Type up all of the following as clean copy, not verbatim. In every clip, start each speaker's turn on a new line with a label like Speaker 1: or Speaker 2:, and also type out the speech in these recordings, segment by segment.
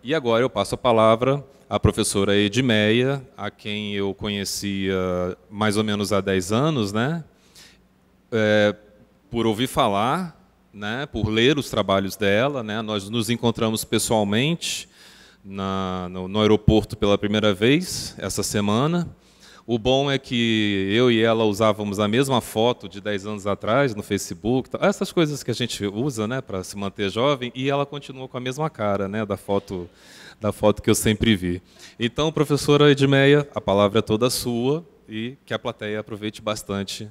Speaker 1: E agora eu passo a palavra à professora Edmeia, a quem eu conhecia mais ou menos há 10 anos, né? Por ouvir falar, né? Por ler os trabalhos dela, né? Nós nos encontramos pessoalmente no aeroporto pela primeira vez essa semana. O bom é que eu e ela usávamos a mesma foto de 10 anos atrás no Facebook, essas coisas que a gente usa, né, para se manter jovem, e ela continua com a mesma cara, né, da foto que eu sempre vi. Então, professora Edmeia, a palavra é toda sua e que a plateia aproveite bastante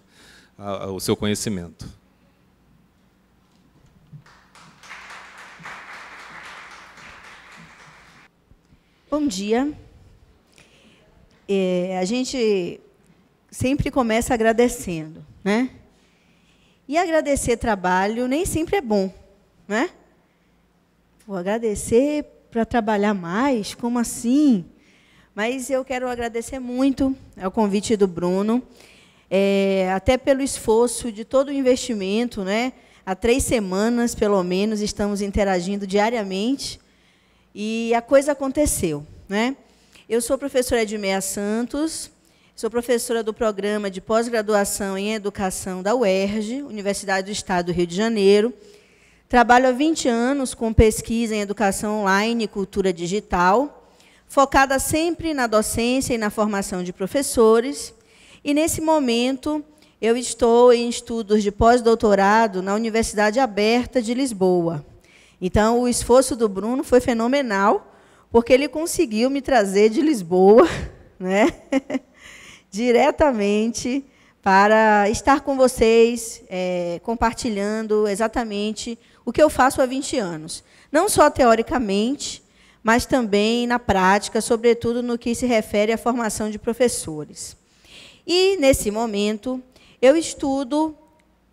Speaker 1: o seu conhecimento.
Speaker 2: Bom dia. A gente sempre começa agradecendo, né? E agradecer trabalho nem sempre é bom, né? Vou agradecer para trabalhar mais, como assim? Mas eu quero agradecer muito ao convite do Bruno, até pelo esforço de todo o investimento, né? Há 3 semanas, pelo menos, estamos interagindo diariamente e a coisa aconteceu, né? Eu sou a professora Edmeia Santos, sou professora do programa de pós-graduação em Educação da UERJ, Universidade do Estado do Rio de Janeiro. Trabalho há 20 anos com pesquisa em educação online e cultura digital, focada sempre na docência e na formação de professores. E, nesse momento, eu estou em estudos de pós-doutorado na Universidade Aberta de Lisboa. Então, o esforço do Bruno foi fenomenal, porque ele conseguiu me trazer de Lisboa, né, diretamente para estar com vocês, compartilhando exatamente o que eu faço há 20 anos. Não só teoricamente, mas também na prática, sobretudo no que se refere à formação de professores. E, nesse momento, eu estudo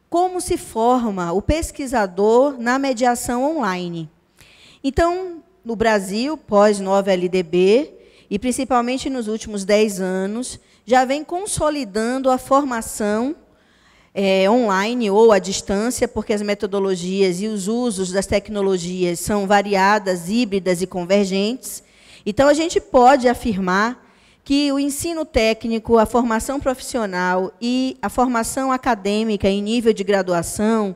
Speaker 2: como se forma o pesquisador na mediação online. Então, no Brasil, pós-9 LDB, e principalmente nos últimos 10 anos, já vem consolidando a formação online ou à distância, porque as metodologias e os usos das tecnologias são variadas, híbridas e convergentes. Então, a gente pode afirmar que o ensino técnico, a formação profissional e a formação acadêmica em nível de graduação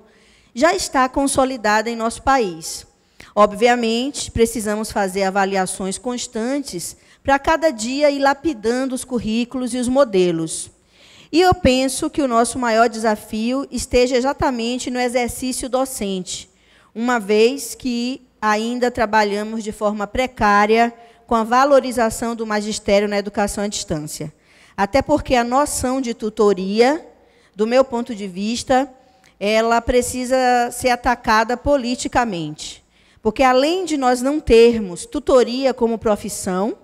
Speaker 2: já está consolidada em nosso país. Obviamente, precisamos fazer avaliações constantes para cada dia ir lapidando os currículos e os modelos. E eu penso que o nosso maior desafio esteja exatamente no exercício docente, uma vez que ainda trabalhamos de forma precária com a valorização do magistério na educação à distância. Até porque a noção de tutoria, do meu ponto de vista, ela precisa ser atacada politicamente. Porque, além de nós não termos tutoria como profissão,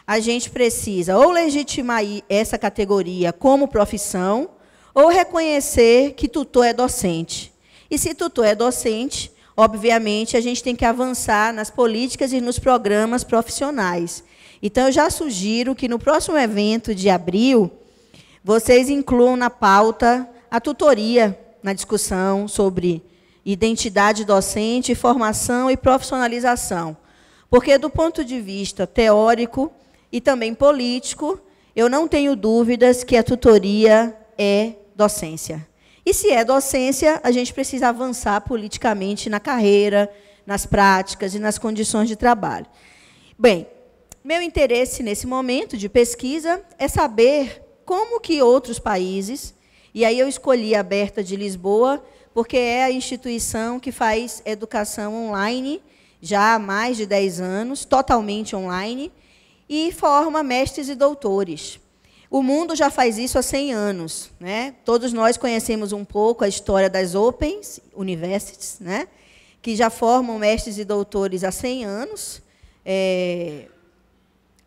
Speaker 2: a gente precisa ou legitimar essa categoria como profissão, ou reconhecer que tutor é docente. E, se tutor é docente, obviamente, a gente tem que avançar nas políticas e nos programas profissionais. Então, eu já sugiro que, no próximo evento de abril, vocês incluam na pauta a tutoria na discussão sobre identidade docente, formação e profissionalização. Porque, do ponto de vista teórico e também político, eu não tenho dúvidas que a tutoria é docência. E, se é docência, a gente precisa avançar politicamente na carreira, nas práticas e nas condições de trabalho. Bem, meu interesse nesse momento de pesquisa é saber como que outros países, e aí eu escolhi a Aberta de Lisboa, porque é a instituição que faz educação online já há mais de 10 anos, totalmente online, e forma mestres e doutores. O mundo já faz isso há 100 anos. Né? Todos nós conhecemos um pouco a história das Open Universities, né? Que já formam mestres e doutores há 100 anos,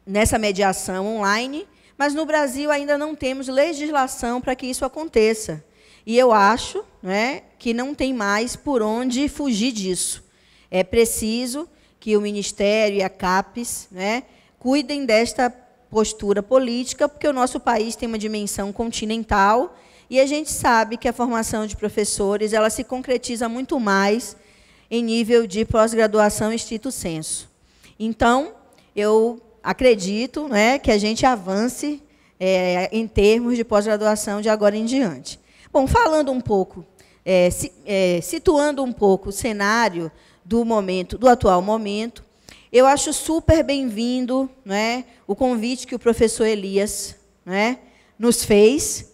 Speaker 2: nessa mediação online, mas no Brasil ainda não temos legislação para que isso aconteça. E eu acho, né, que não tem mais por onde fugir disso. É preciso que o Ministério e a CAPES, né, cuidem desta postura política, porque o nosso país tem uma dimensão continental e a gente sabe que a formação de professores ela se concretiza muito mais em nível de pós-graduação estrito sensu. Então, eu acredito, né, que a gente avance em termos de pós-graduação de agora em diante. Bom, falando um pouco, situando um pouco o cenário do atual momento, eu acho super bem-vindo, né, o convite que o professor Elias, né, nos fez,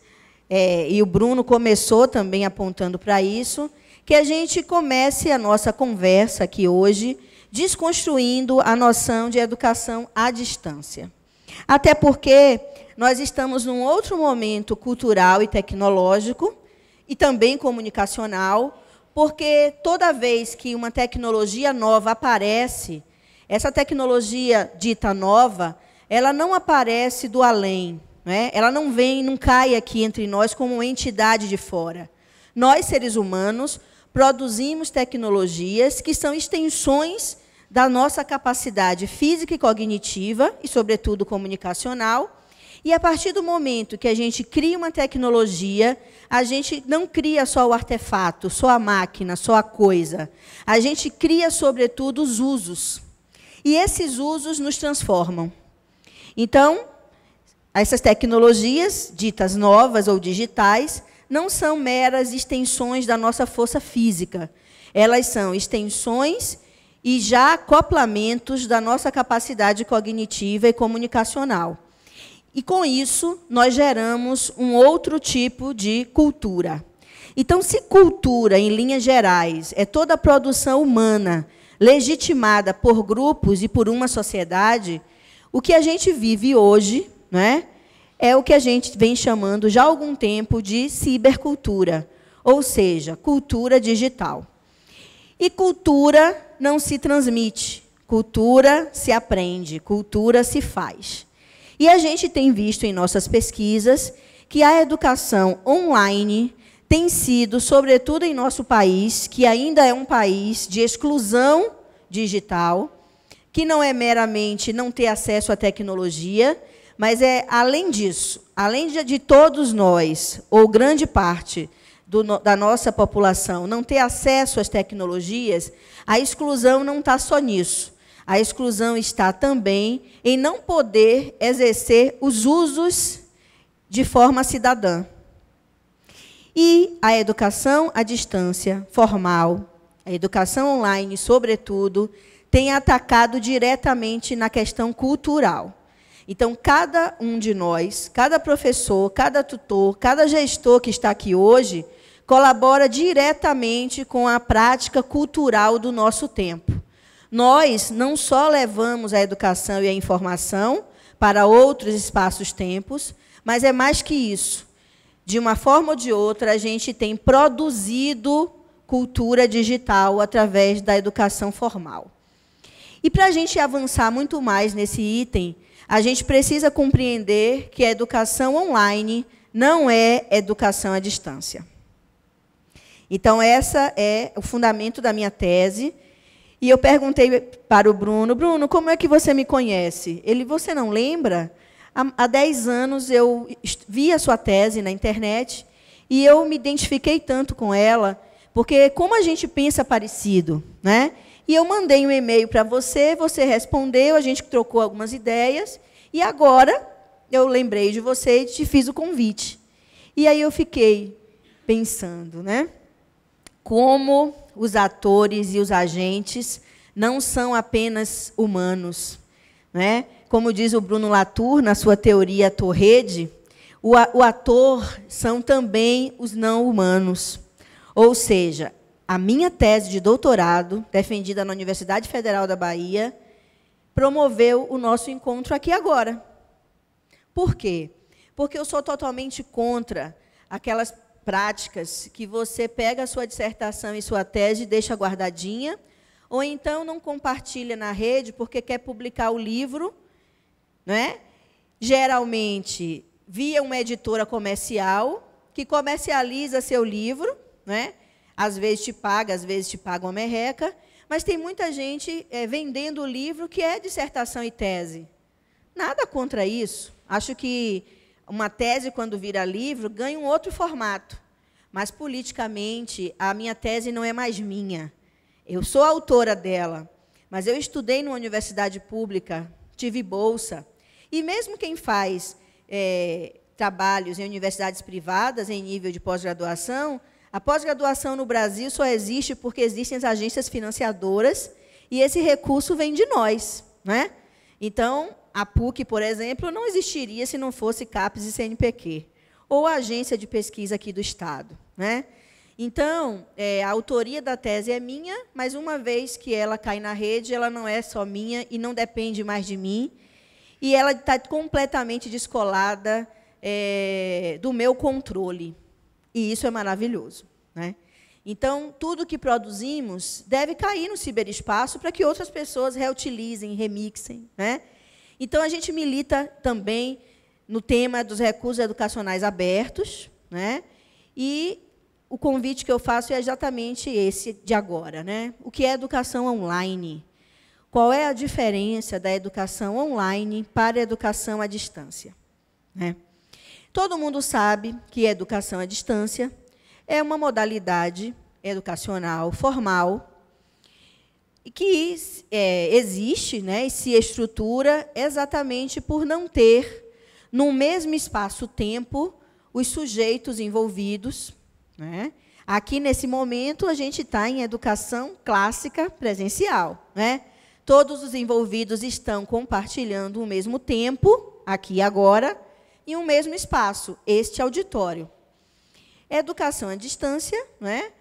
Speaker 2: e o Bruno começou também apontando para isso, que a gente comece a nossa conversa aqui hoje desconstruindo a noção de educação à distância. Até porque nós estamos num outro momento cultural e tecnológico, e também comunicacional, porque toda vez que uma tecnologia nova aparece, essa tecnologia dita nova, ela não aparece do além, né? Ela não vem, não cai aqui entre nós como uma entidade de fora. Nós, seres humanos, produzimos tecnologias que são extensões da nossa capacidade física e cognitiva, e, sobretudo, comunicacional. E, a partir do momento que a gente cria uma tecnologia, a gente não cria só o artefato, só a máquina, só a coisa. A gente cria, sobretudo, os usos. E esses usos nos transformam. Então, essas tecnologias, ditas novas ou digitais, não são meras extensões da nossa força física. Elas são extensões e já acoplamentos da nossa capacidade cognitiva e comunicacional. E, com isso, nós geramos um outro tipo de cultura. Então, se cultura, em linhas gerais, é toda a produção humana legitimada por grupos e por uma sociedade, o que a gente vive hoje, né, é o que a gente vem chamando já há algum tempo de cibercultura, ou seja, cultura digital. E cultura não se transmite, cultura se aprende, cultura se faz. E a gente tem visto em nossas pesquisas que a educação online tem sido, sobretudo em nosso país, que ainda é um país de exclusão digital, que não é meramente não ter acesso à tecnologia, mas é, além disso, além de todos nós, ou grande parte da nossa população, não ter acesso às tecnologias, a exclusão não está só nisso. A exclusão está também em não poder exercer os usos de forma cidadã. E a educação à distância, formal, a educação online, sobretudo, tem atacado diretamente na questão cultural. Então, cada um de nós, cada professor, cada tutor, cada gestor que está aqui hoje, colabora diretamente com a prática cultural do nosso tempo. Nós não só levamos a educação e a informação para outros espaços-tempos, mas é mais que isso. De uma forma ou de outra, a gente tem produzido cultura digital através da educação formal. E, para a gente avançar muito mais nesse item, a gente precisa compreender que a educação online não é educação à distância. Então, esse é o fundamento da minha tese. E eu perguntei para o Bruno, Bruno, como é que você me conhece? Ele, você não lembra? Há 10 anos eu vi a sua tese na internet e eu me identifiquei tanto com ela, porque como a gente pensa parecido, né? E eu mandei um e-mail para você, você respondeu, a gente trocou algumas ideias, e agora eu lembrei de você e te fiz o convite. E aí eu fiquei pensando, né? Como os atores e os agentes não são apenas humanos, né? Como diz o Bruno Latour, na sua teoria Ator-Rede, o ator são também os não humanos. Ou seja, a minha tese de doutorado, defendida na Universidade Federal da Bahia, promoveu o nosso encontro aqui agora. Por quê? Porque eu sou totalmente contra aquelas práticas que você pega a sua dissertação e sua tese e deixa guardadinha, ou então não compartilha na rede porque quer publicar o livro, né? Geralmente via uma editora comercial que comercializa seu livro, né? Às vezes te paga, às vezes te paga uma merreca, mas tem muita gente vendendo o livro que é dissertação e tese. Nada contra isso. Acho que uma tese, quando vira livro, ganha um outro formato. Mas, politicamente, a minha tese não é mais minha. Eu sou autora dela. mas eu estudei numa universidade pública, tive bolsa. E mesmo quem faz trabalhos em universidades privadas, em nível de pós-graduação, a pós-graduação no Brasil só existe porque existem as agências financiadoras e esse recurso vem de nós, né? Então, a PUC, por exemplo, não existiria se não fosse CAPES e CNPq, ou a agência de pesquisa aqui do Estado, né? Então, a autoria da tese é minha, mas uma vez que ela cai na rede, ela não é só minha e não depende mais de mim, e ela está completamente descolada do meu controle. E isso é maravilhoso, né? Então, tudo que produzimos deve cair no ciberespaço para que outras pessoas reutilizem, remixem, né? Então, a gente milita também no tema dos recursos educacionais abertos, né? E o convite que eu faço é exatamente esse de agora, né? O que é educação online? Qual é a diferença da educação online para a educação à distância, né? Todo mundo sabe que a educação à distância é uma modalidade educacional formal que existe, né, e se estrutura exatamente por não ter, no mesmo espaço-tempo, os sujeitos envolvidos, né? Aqui, nesse momento, a gente está em educação clássica presencial, né? Todos os envolvidos estão compartilhando o mesmo tempo, aqui e agora, em um mesmo espaço, este auditório. Educação à distância, né?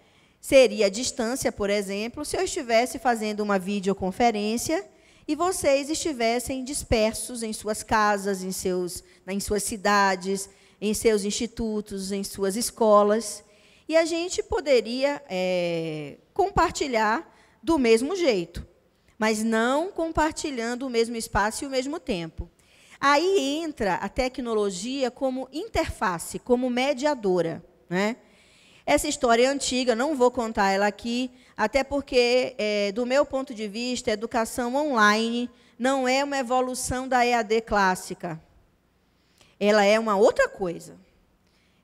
Speaker 2: Seria a distância, por exemplo, se eu estivesse fazendo uma videoconferência e vocês estivessem dispersos em suas casas, em suas cidades, em seus institutos, em suas escolas, e a gente poderia compartilhar do mesmo jeito, mas não compartilhando o mesmo espaço e o mesmo tempo. Aí entra a tecnologia como interface, como mediadora, né? Essa história é antiga, não vou contar ela aqui, até porque, do meu ponto de vista, a educação online não é uma evolução da EAD clássica. Ela é uma outra coisa.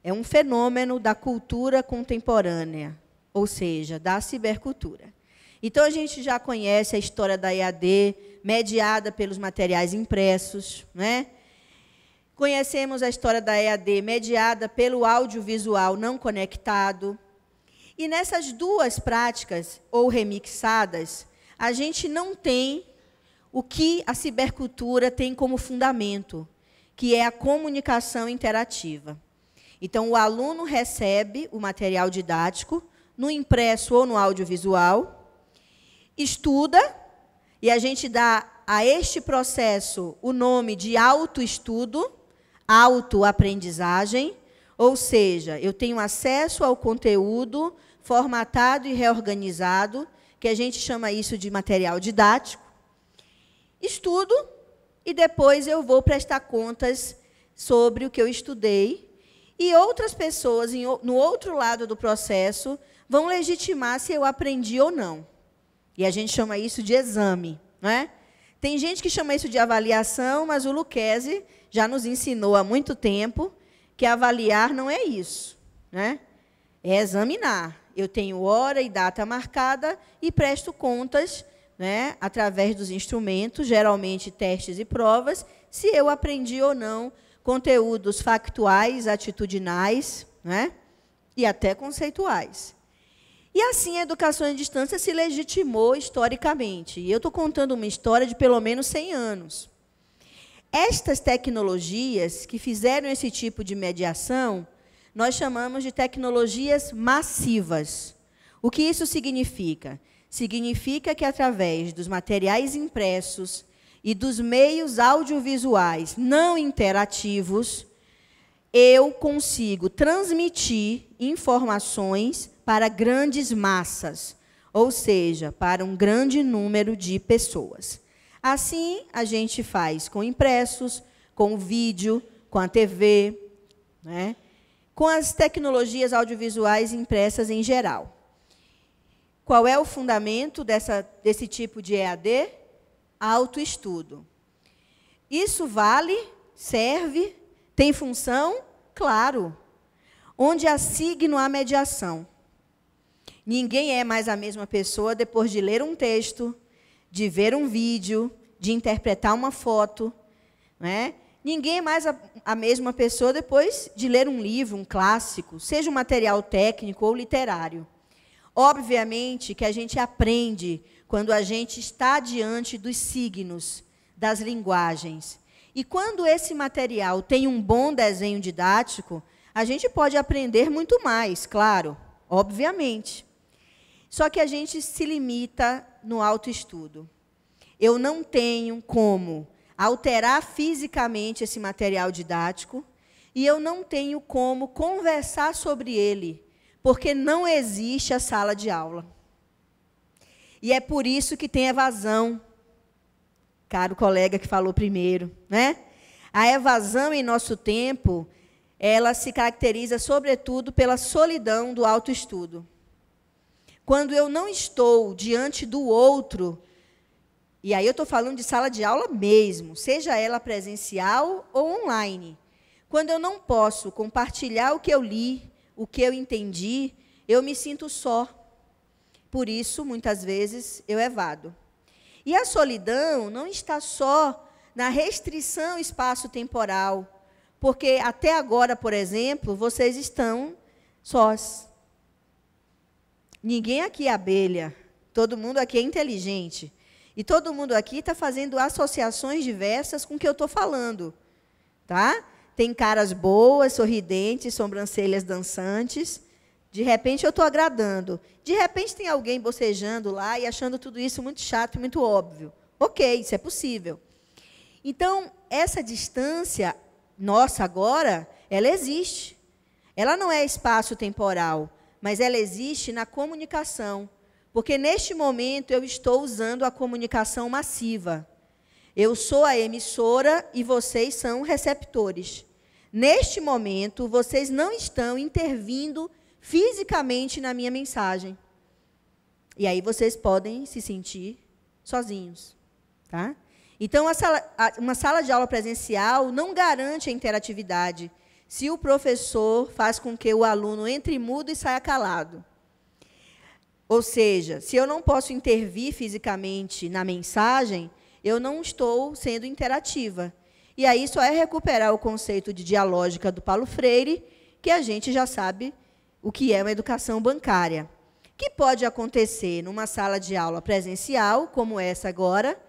Speaker 2: É um fenômeno da cultura contemporânea, ou seja, da cibercultura. Então, a gente já conhece a história da EAD, mediada pelos materiais impressos, né? Conhecemos a história da EAD, mediada pelo audiovisual não conectado. E nessas duas práticas, ou remixadas, a gente não tem o que a cibercultura tem como fundamento, que é a comunicação interativa. Então, o aluno recebe o material didático, no impresso ou no audiovisual, estuda, e a gente dá a este processo o nome de autoestudo, autoaprendizagem, ou seja, eu tenho acesso ao conteúdo formatado e reorganizado, que a gente chama isso de material didático, estudo, e depois eu vou prestar contas sobre o que eu estudei, e outras pessoas, no outro lado do processo, vão legitimar se eu aprendi ou não. E a gente chama isso de exame, não é? Tem gente que chama isso de avaliação, mas o Lucchesi já nos ensinou há muito tempo que avaliar não é isso, né? É examinar. Eu tenho hora e data marcada e presto contas, né, através dos instrumentos, geralmente testes e provas, se eu aprendi ou não conteúdos factuais, atitudinais, né, e até conceituais. E assim a educação à distância se legitimou historicamente. E eu estou contando uma história de pelo menos 100 anos. Estas tecnologias que fizeram esse tipo de mediação, nós chamamos de tecnologias massivas. O que isso significa? Significa que, através dos materiais impressos e dos meios audiovisuais não interativos, eu consigo transmitir informações para grandes massas, ou seja, para um grande número de pessoas. Assim, a gente faz com impressos, com o vídeo, com a TV, né? Com as tecnologias audiovisuais impressas em geral. Qual é o fundamento desse tipo de EAD? Autoestudo. Isso vale? Serve? Tem função? Claro. Onde há signo, há mediação. Ninguém é mais a mesma pessoa depois de ler um texto, de ver um vídeo, de interpretar uma foto, né? Ninguém é mais a mesma pessoa depois de ler um livro, um clássico, seja um material técnico ou literário. Obviamente que a gente aprende quando a gente está diante dos signos, das linguagens. E quando esse material tem um bom desenho didático, a gente pode aprender muito mais, claro, obviamente. Só que a gente se limita no autoestudo. Eu não tenho como alterar fisicamente esse material didático e eu não tenho como conversar sobre ele, porque não existe a sala de aula. E é por isso que tem evasão, caro colega que falou primeiro, né? A evasão em nosso tempo, ela se caracteriza, sobretudo, pela solidão do autoestudo. Quando eu não estou diante do outro, e aí eu estou falando de sala de aula mesmo, seja ela presencial ou online. Quando eu não posso compartilhar o que eu li, o que eu entendi, eu me sinto só. Por isso, muitas vezes, eu evado. E a solidão não está só na restrição espaço-temporal, porque até agora, por exemplo, vocês estão sós. Ninguém aqui é abelha, todo mundo aqui é inteligente. E todo mundo aqui está fazendo associações diversas com o que eu estou falando. Tá? Tem caras boas, sorridentes, sobrancelhas dançantes. De repente, eu estou agradando. De repente, tem alguém bocejando lá e achando tudo isso muito chato e muito óbvio. Ok, isso é possível. Então, essa distância nossa agora, ela existe. Ela não é espaço-temporal, mas ela existe na comunicação. Porque, neste momento, eu estou usando a comunicação massiva. Eu sou a emissora e vocês são receptores. Neste momento, vocês não estão intervindo fisicamente na minha mensagem. E aí vocês podem se sentir sozinhos. Tá? Então, uma sala de aula presencial não garante a interatividade se o professor faz com que o aluno entre mudo e saia calado. Ou seja, se eu não posso intervir fisicamente na mensagem, eu não estou sendo interativa. E aí só é recuperar o conceito de dialógica do Paulo Freire, que a gente já sabe o que é uma educação bancária. Que pode acontecer numa sala de aula presencial, como essa agora,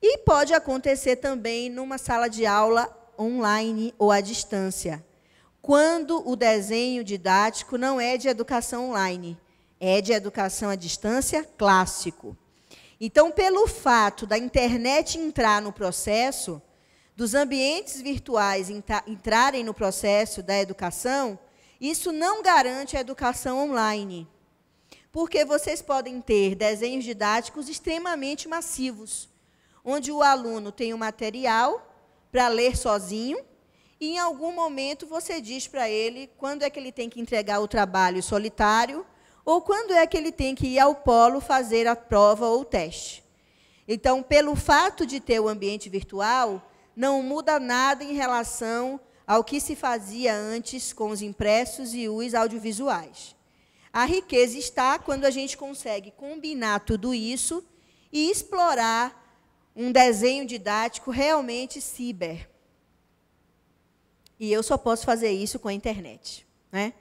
Speaker 2: e pode acontecer também numa sala de aula online ou à distância, quando o desenho didático não é de educação online, é de educação à distância clássico. Então, pelo fato da internet entrar no processo, dos ambientes virtuais entrarem no processo da educação, isso não garante a educação online. Porque vocês podem ter desenhos didáticos extremamente massivos, onde o aluno tem o material para ler sozinho, e em algum momento você diz para ele quando é que ele tem que entregar o trabalho solitário, ou quando é que ele tem que ir ao polo fazer a prova ou o teste. Então, pelo fato de ter o ambiente virtual, não muda nada em relação ao que se fazia antes com os impressos e os audiovisuais. A riqueza está quando a gente consegue combinar tudo isso e explorar um desenho didático realmente ciber. E eu só posso fazer isso com a internet, né?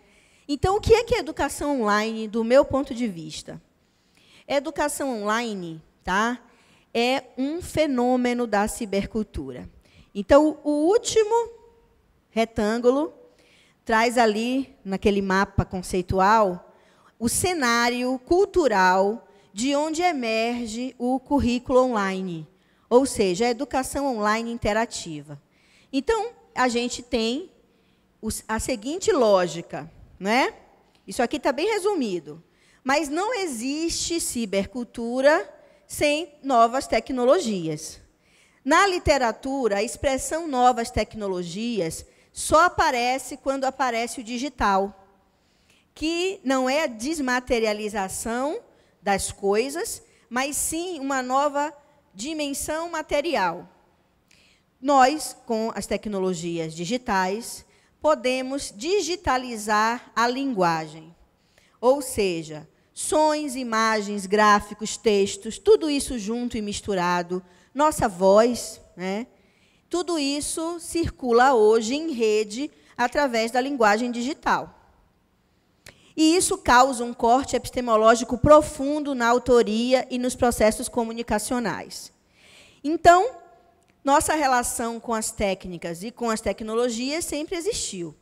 Speaker 2: Então, o que é educação online, do meu ponto de vista? Educação online, tá, é um fenômeno da cibercultura. Então, o último retângulo traz ali, naquele mapa conceitual, o cenário cultural de onde emerge o currículo online, ou seja, a educação online interativa. Então, a gente tem a seguinte lógica, né? Isso aqui está bem resumido. Mas não existe cibercultura sem novas tecnologias. Na literatura, a expressão novas tecnologias só aparece quando aparece o digital, que não é a desmaterialização das coisas, mas sim uma nova dimensão material. Nós, com as tecnologias digitais, podemos digitalizar a linguagem. Ou seja, Sons, imagens, gráficos, textos, tudo isso junto e misturado, nossa voz, né? Tudo isso circula hoje em rede através da linguagem digital. E isso causa um corte epistemológico profundo na autoria e nos processos comunicacionais. Então, nossa relação com as técnicas e com as tecnologias sempre existiu.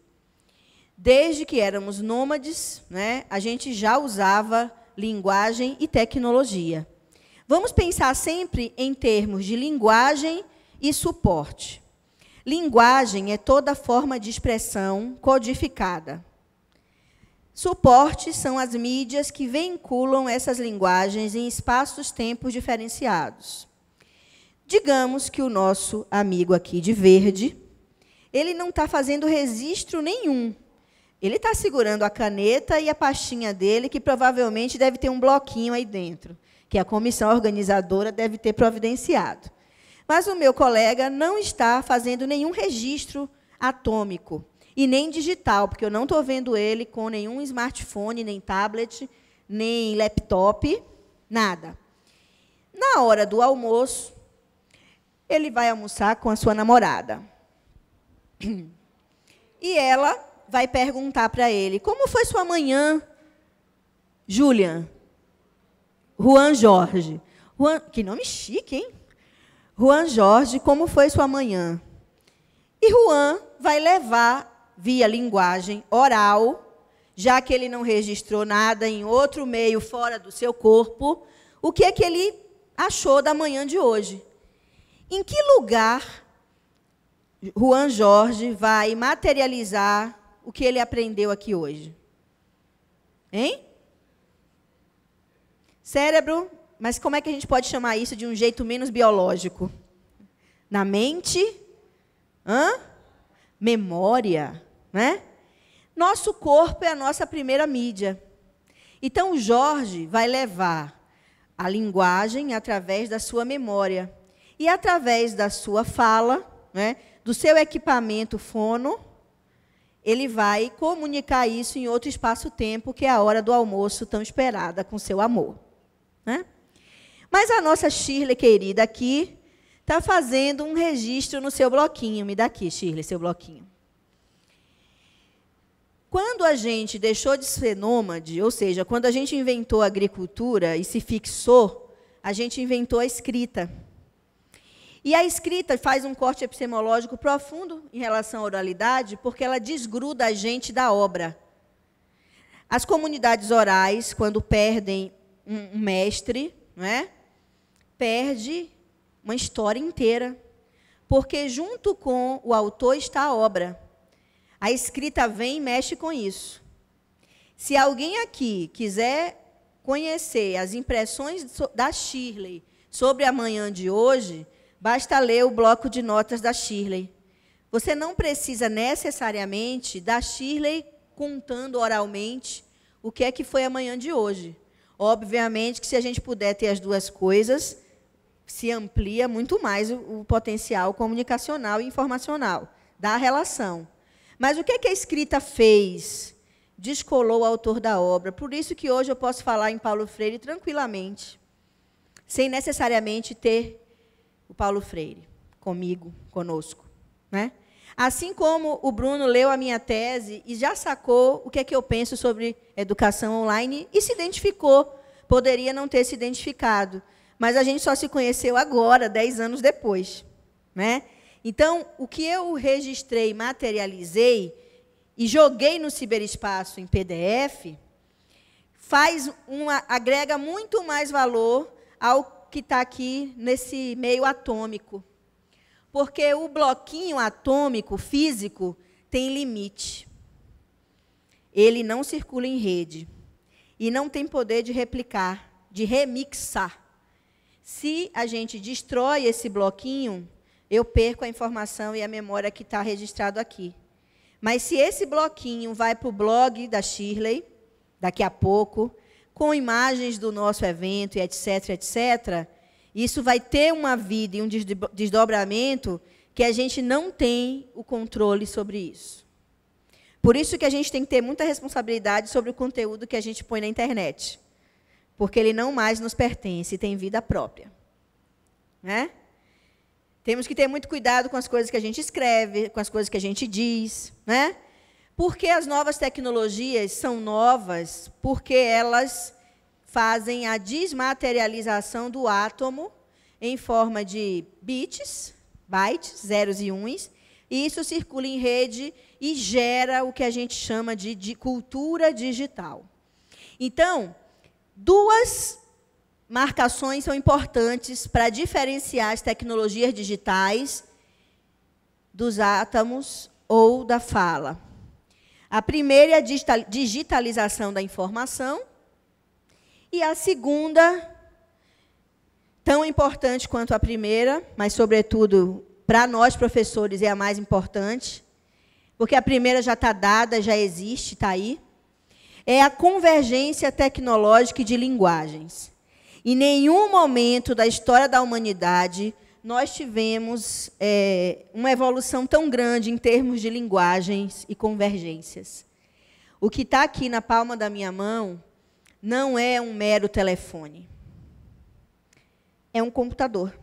Speaker 2: Desde que éramos nômades, né, a gente já usava linguagem e tecnologia. Vamos pensar sempre em termos de linguagem e suporte. Linguagem é toda forma de expressão codificada. Suporte são as mídias que vinculam essas linguagens em espaços-tempos diferenciados. Digamos que o nosso amigo aqui de verde, ele não está fazendo registro nenhum. Ele está segurando a caneta e a pastinha dele, que provavelmente deve ter um bloquinho aí dentro, que a comissão organizadora deve ter providenciado. Mas o meu colega não está fazendo nenhum registro atômico, e nem digital, porque eu não estou vendo ele com nenhum smartphone, nem tablet, nem laptop, nada. Na hora do almoço, ele vai almoçar com a sua namorada. E ela vai perguntar para ele, como foi sua manhã, Julian? Juan Jorge. Juan, que nome chique, hein? Juan Jorge, como foi sua manhã? E Juan vai levar, via linguagem oral, já que ele não registrou nada em outro meio fora do seu corpo, o que é que ele achou da manhã de hoje. Em que lugar Juan Jorge vai materializar o que ele aprendeu aqui hoje? Hein? Cérebro, mas como é que a gente pode chamar isso de um jeito menos biológico? Na mente? Memória, né? Nosso corpo é a nossa primeira mídia. Então, o Jorge vai levar a linguagem através da sua memória e através da sua fala, né, do seu equipamento fono, ele vai comunicar isso em outro espaço-tempo, que é a hora do almoço tão esperada com seu amor, né? Mas a nossa Shirley querida aqui está fazendo um registro no seu bloquinho. Me dá aqui, Shirley, seu bloquinho. Quando a gente deixou de ser nômade, ou seja, quando a gente inventou a agricultura e se fixou, a gente inventou a escrita. E a escrita faz um corte epistemológico profundo em relação à oralidade, porque ela desgruda a gente da obra. As comunidades orais, quando perdem um mestre, não é? Perde uma história inteira, porque junto com o autor está a obra. A escrita vem e mexe com isso. Se alguém aqui quiser conhecer as impressões da Shirley sobre a manhã de hoje, basta ler o bloco de notas da Shirley. Você não precisa necessariamente da Shirley contando oralmente o que é que foi a manhã de hoje. Obviamente que se a gente puder ter as duas coisas, se amplia muito mais o potencial comunicacional e informacional da relação. Mas o que é que a escrita fez? Descolou o autor da obra. Por isso que hoje eu posso falar em Paulo Freire tranquilamente, sem necessariamente ter o Paulo Freire comigo, conosco, né? Assim como o Bruno leu a minha tese e já sacou o que é que eu penso sobre educação online e se identificou. Poderia não ter se identificado, mas a gente só se conheceu agora, 10 anos depois, né? Então, o que eu registrei, materializei e joguei no ciberespaço em PDF, agrega muito mais valor ao que está aqui nesse meio atômico. Porque o bloquinho atômico, físico, tem limite. Ele não circula em rede. E não tem poder de replicar, de remixar. Se a gente destrói esse bloquinho, eu perco a informação e a memória que está registrado aqui. Mas se esse bloquinho vai para o blog da Shirley, daqui a pouco, com imagens do nosso evento, e etc., etc., isso vai ter uma vida e um desdobramento que a gente não tem o controle sobre isso. Por isso que a gente tem que ter muita responsabilidade sobre o conteúdo que a gente põe na internet. porque ele não mais nos pertence, tem vida própria. Né? Temos que ter muito cuidado com as coisas que a gente escreve, com as coisas que a gente diz, né? Porque as novas tecnologias são novas, porque elas fazem a desmaterialização do átomo em forma de bits, bytes, zeros e uns, e isso circula em rede e gera o que a gente chama de cultura digital. Então, duas marcações são importantes para diferenciar as tecnologias digitais dos átomos ou da fala. A primeira é a digitalização da informação, e a segunda, tão importante quanto a primeira, mas, sobretudo, para nós, professores, é a mais importante, porque a primeira já está dada, já existe, está aí, é a convergência tecnológica e de linguagens. Em nenhum momento da história da humanidade nós tivemos uma evolução tão grande em termos de linguagens e convergências. O que está aqui na palma da minha mão não é um mero telefone. É um computador.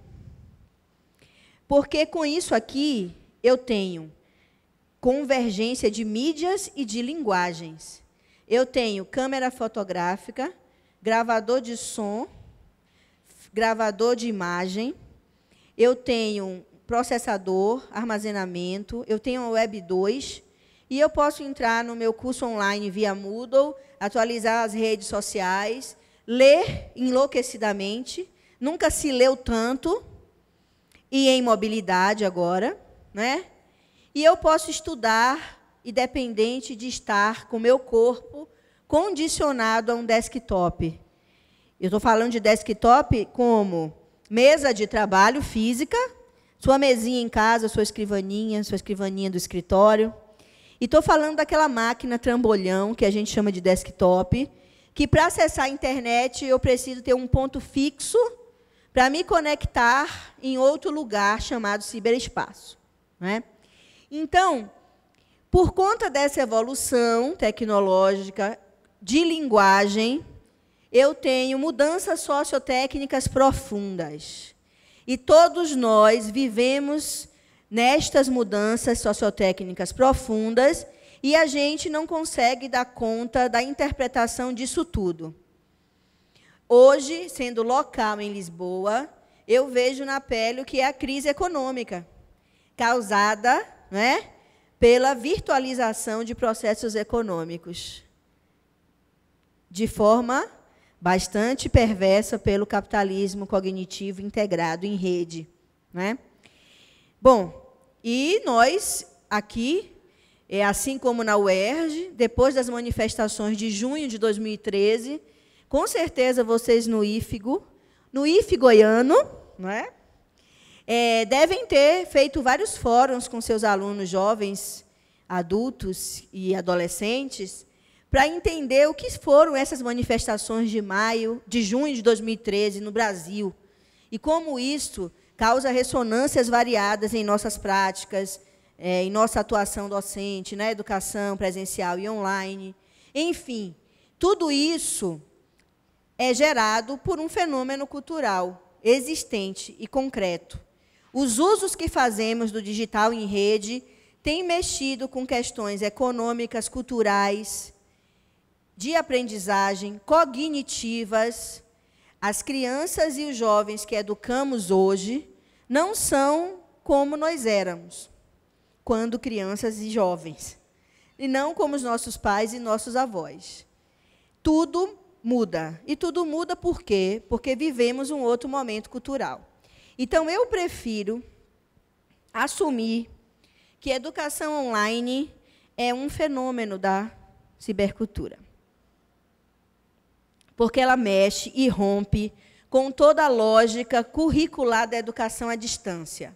Speaker 2: Porque com isso aqui eu tenho convergência de mídias e de linguagens. Eu tenho câmera fotográfica, gravador de som, gravador de imagem, eu tenho processador, armazenamento, eu tenho a Web 2, e eu posso entrar no meu curso online via Moodle, atualizar as redes sociais, ler enlouquecidamente, nunca se leu tanto, e em mobilidade agora, né? E eu posso estudar, independente de estar com o meu corpo condicionado a um desktop. Eu estou falando de desktop como mesa de trabalho física, sua mesinha em casa, sua escrivaninha do escritório. E estou falando daquela máquina trambolhão, que a gente chama de desktop, que, para acessar a internet, eu preciso ter um ponto fixo para me conectar em outro lugar chamado ciberespaço. Né? Então, por conta dessa evolução tecnológica de linguagem, eu tenho mudanças sociotécnicas profundas. E todos nós vivemos nestas mudanças sociotécnicas profundas e a gente não consegue dar conta da interpretação disso tudo. Hoje, sendo local em Lisboa, eu vejo na pele o que é a crise econômica, causada, né, pela virtualização de processos econômicos, de forma bastante perversa pelo capitalismo cognitivo integrado em rede. Né? Bom, e nós, aqui, assim como na UERJ, depois das manifestações de junho de 2013, com certeza vocês no IF goiano, né, devem ter feito vários fóruns com seus alunos jovens, adultos e adolescentes, para entender o que foram essas manifestações de junho de 2013 no Brasil, e como isso causa ressonâncias variadas em nossas práticas, em nossa atuação docente, na educação presencial e online. Enfim, tudo isso é gerado por um fenômeno cultural existente e concreto. Os usos que fazemos do digital em rede têm mexido com questões econômicas, culturais, de aprendizagem, cognitivas. As crianças e os jovens que educamos hoje não são como nós éramos, quando crianças e jovens, e não como os nossos pais e nossos avós. Tudo muda. E tudo muda por quê? Porque vivemos um outro momento cultural. Então, eu prefiro assumir que a educação online é um fenômeno da cibercultura, porque ela mexe e rompe com toda a lógica curricular da educação à distância.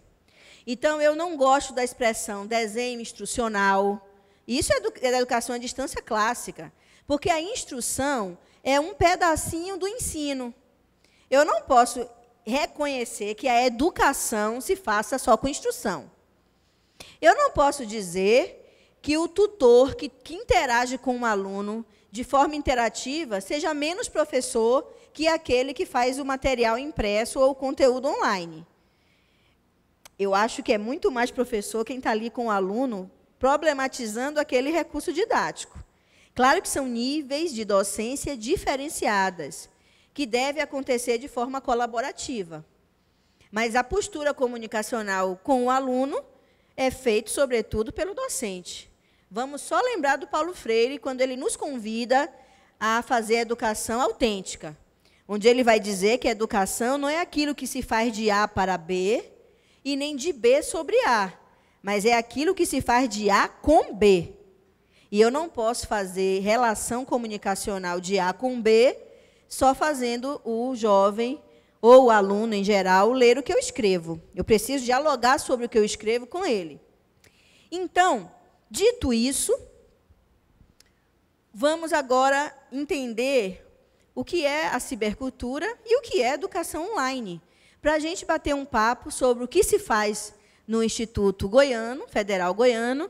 Speaker 2: Então, eu não gosto da expressão desenho instrucional. Isso é da educação à distância clássica, porque a instrução é um pedacinho do ensino. Eu não posso reconhecer que a educação se faça só com instrução. Eu não posso dizer que o tutor que interage com um aluno de forma interativa seja menos professor que aquele que faz o material impresso ou o conteúdo online. Eu acho que é muito mais professor quem está ali com o aluno problematizando aquele recurso didático. Claro que são níveis de docência diferenciadas, que devem acontecer de forma colaborativa. Mas a postura comunicacional com o aluno é feita, sobretudo, pelo docente. Vamos só lembrar do Paulo Freire, quando ele nos convida a fazer a educação autêntica, onde ele vai dizer que a educação não é aquilo que se faz de A para B, e nem de B sobre A, mas é aquilo que se faz de A com B. E eu não posso fazer relação comunicacional de A com B só fazendo o jovem ou o aluno, em geral, ler o que eu escrevo. Eu preciso dialogar sobre o que eu escrevo com ele. Então, dito isso, vamos agora entender o que é a cibercultura e o que é educação online, para a gente bater um papo sobre o que se faz no Instituto Goiano, Federal Goiano,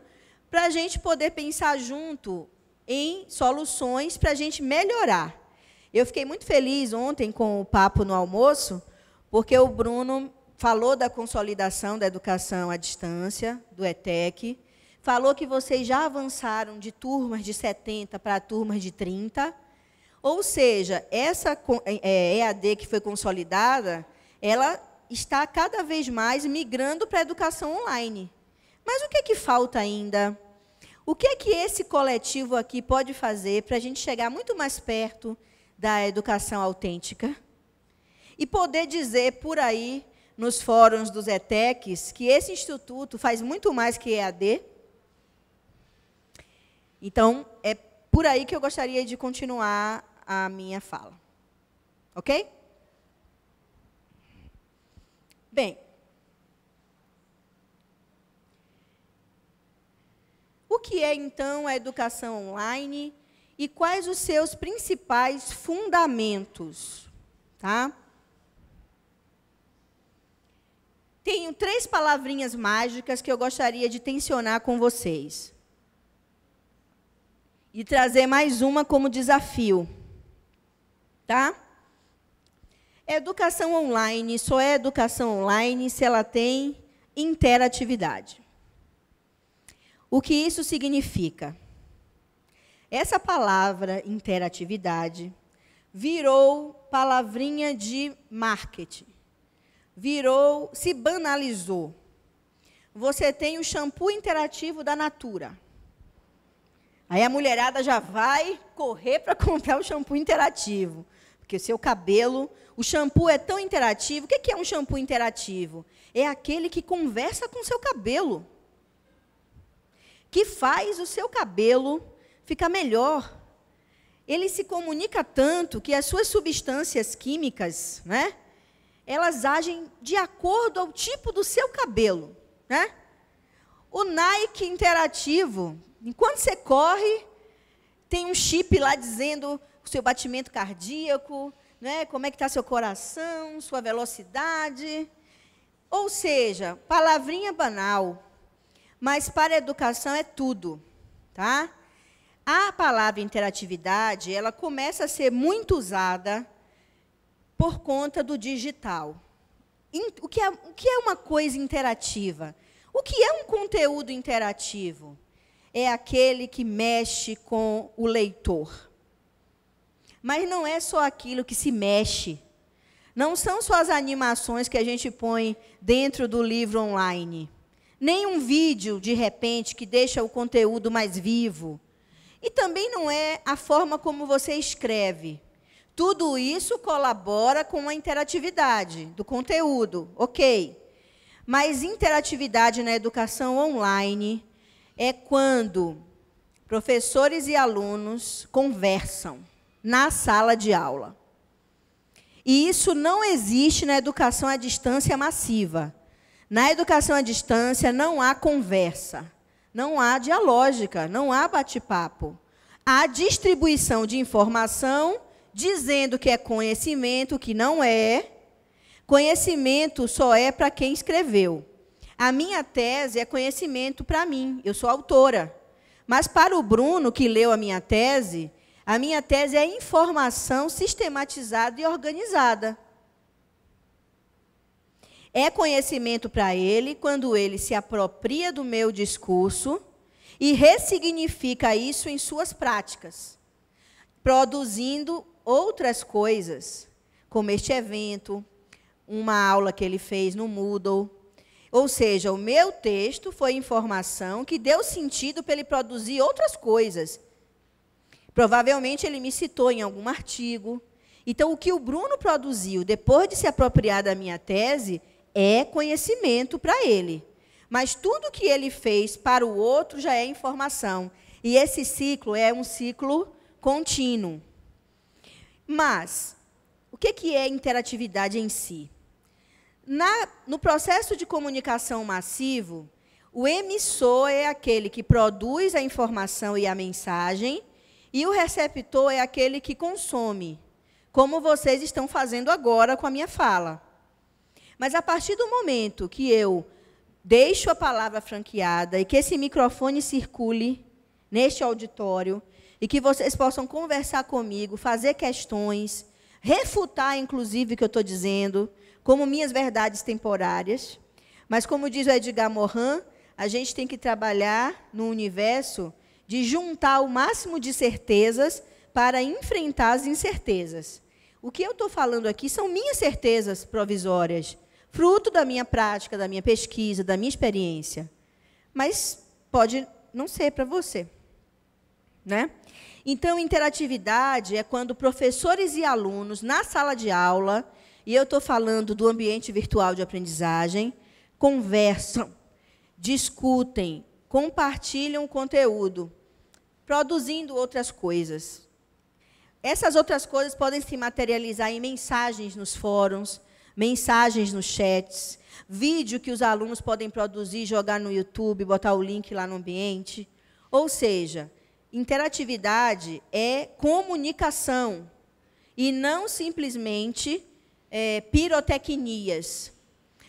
Speaker 2: para a gente poder pensar junto em soluções para a gente melhorar. Eu fiquei muito feliz ontem com o papo no almoço, porque o Bruno falou da consolidação da educação à distância, do ETEC, falou que vocês já avançaram de turmas de 70 para turmas de 30, ou seja, essa EAD que foi consolidada, ela está cada vez mais migrando para a educação online. Mas o que é que falta ainda? O que é que esse coletivo aqui pode fazer para a gente chegar muito mais perto da educação autêntica? E poder dizer por aí, nos fóruns dos ETECs, que esse instituto faz muito mais que EAD? Então, é por aí que eu gostaria de continuar a minha fala. Ok? Bem, o que é, então, a educação online e quais os seus principais fundamentos? Tá? Tenho 3 palavrinhas mágicas que eu gostaria de tensionar com vocês. E trazer mais uma como desafio. Tá? Educação online só é educação online se ela tem interatividade. O que isso significa? Essa palavra, interatividade, virou palavrinha de marketing. Se banalizou. Você tem o shampoo interativo da Natura. Aí a mulherada já vai correr para comprar o shampoo interativo. Porque o seu cabelo, o shampoo é tão interativo. O que é um shampoo interativo? É aquele que conversa com o seu cabelo. Que faz o seu cabelo ficar melhor. Ele se comunica tanto que as suas substâncias químicas, né, elas agem de acordo ao tipo do seu cabelo. Né? O Nike interativo, enquanto você corre, tem um chip lá dizendo o seu batimento cardíaco, né, como é que está seu coração, sua velocidade. Ou seja, palavrinha banal, mas para a educação é tudo. Tá? A palavra interatividade, ela começa a ser muito usada por conta do digital. O que é uma coisa interativa? O que é um conteúdo interativo? É aquele que mexe com o leitor. Mas não é só aquilo que se mexe. Não são só as animações que a gente põe dentro do livro online. Nem um vídeo, de repente, que deixa o conteúdo mais vivo. E também não é a forma como você escreve. Tudo isso colabora com a interatividade do conteúdo, ok. Mas interatividade na educação online é quando professores e alunos conversam na sala de aula. E isso não existe na educação à distância massiva. Na educação à distância não há conversa, não há dialógica, não há bate-papo. Há distribuição de informação, dizendo que é conhecimento, que não é. Conhecimento só é para quem escreveu. A minha tese é conhecimento para mim, eu sou autora. Mas para o Bruno, que leu a minha tese, A minha tese é informação sistematizada e organizada. É conhecimento para ele quando ele se apropria do meu discurso e ressignifica isso em suas práticas, produzindo outras coisas, como este evento, uma aula que ele fez no Moodle. Ou seja, o meu texto foi informação que deu sentido para ele produzir outras coisas. Provavelmente ele me citou em algum artigo. Então, o que o Bruno produziu depois de se apropriar da minha tese é conhecimento para ele. Mas tudo que ele fez para o outro já é informação. E esse ciclo é um ciclo contínuo. Mas, o que é interatividade em si? No processo de comunicação massivo, o emissor é aquele que produz a informação e a mensagem, e o receptor é aquele que consome, como vocês estão fazendo agora com a minha fala. Mas, a partir do momento que eu deixo a palavra franqueada e que esse microfone circule neste auditório, e que vocês possam conversar comigo, fazer questões, refutar, inclusive, o que eu estou dizendo, como minhas verdades temporárias. Mas, como diz o Edgar Morin, a gente tem que trabalhar no universo de juntar o máximo de certezas para enfrentar as incertezas. O que eu estou falando aqui são minhas certezas provisórias, fruto da minha prática, da minha pesquisa, da minha experiência. Mas pode não ser para você, né? Então, interatividade é quando professores e alunos, na sala de aula, e eu estou falando do ambiente virtual de aprendizagem, conversam, discutem, compartilham o conteúdo, produzindo outras coisas. Essas outras coisas podem se materializar em mensagens nos fóruns, mensagens nos chats, vídeo que os alunos podem produzir, jogar no YouTube, botar o link lá no ambiente. Ou seja, interatividade é comunicação e não simplesmente pirotecnias.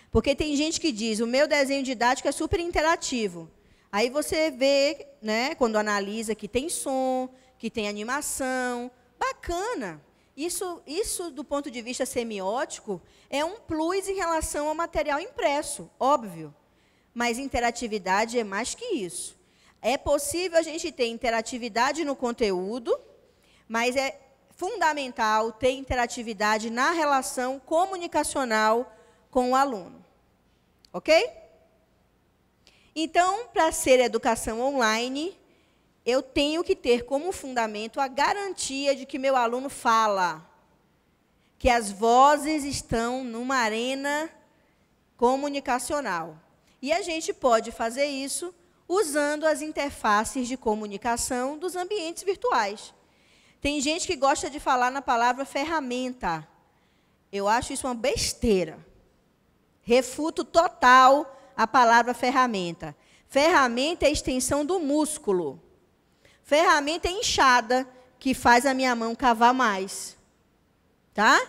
Speaker 2: Porque tem gente que diz, o meu desenho didático é super interativo. Aí você vê, né, quando analisa que tem som, que tem animação, bacana. Isso, do ponto de vista semiótico, é um plus em relação ao material impresso, óbvio. Mas interatividade é mais que isso. É possível a gente ter interatividade no conteúdo, mas é fundamental ter interatividade na relação comunicacional com o aluno. Ok? Então, para ser educação online, eu tenho que ter como fundamento a garantia de que meu aluno fala, que as vozes estão numa arena comunicacional. E a gente pode fazer isso usando as interfaces de comunicação dos ambientes virtuais. Tem gente que gosta de falar na palavra ferramenta. Eu acho isso uma besteira. Refuto total a palavra ferramenta. Ferramenta é a extensão do músculo. Ferramenta é inchada, que faz a minha mão cavar mais. Tá?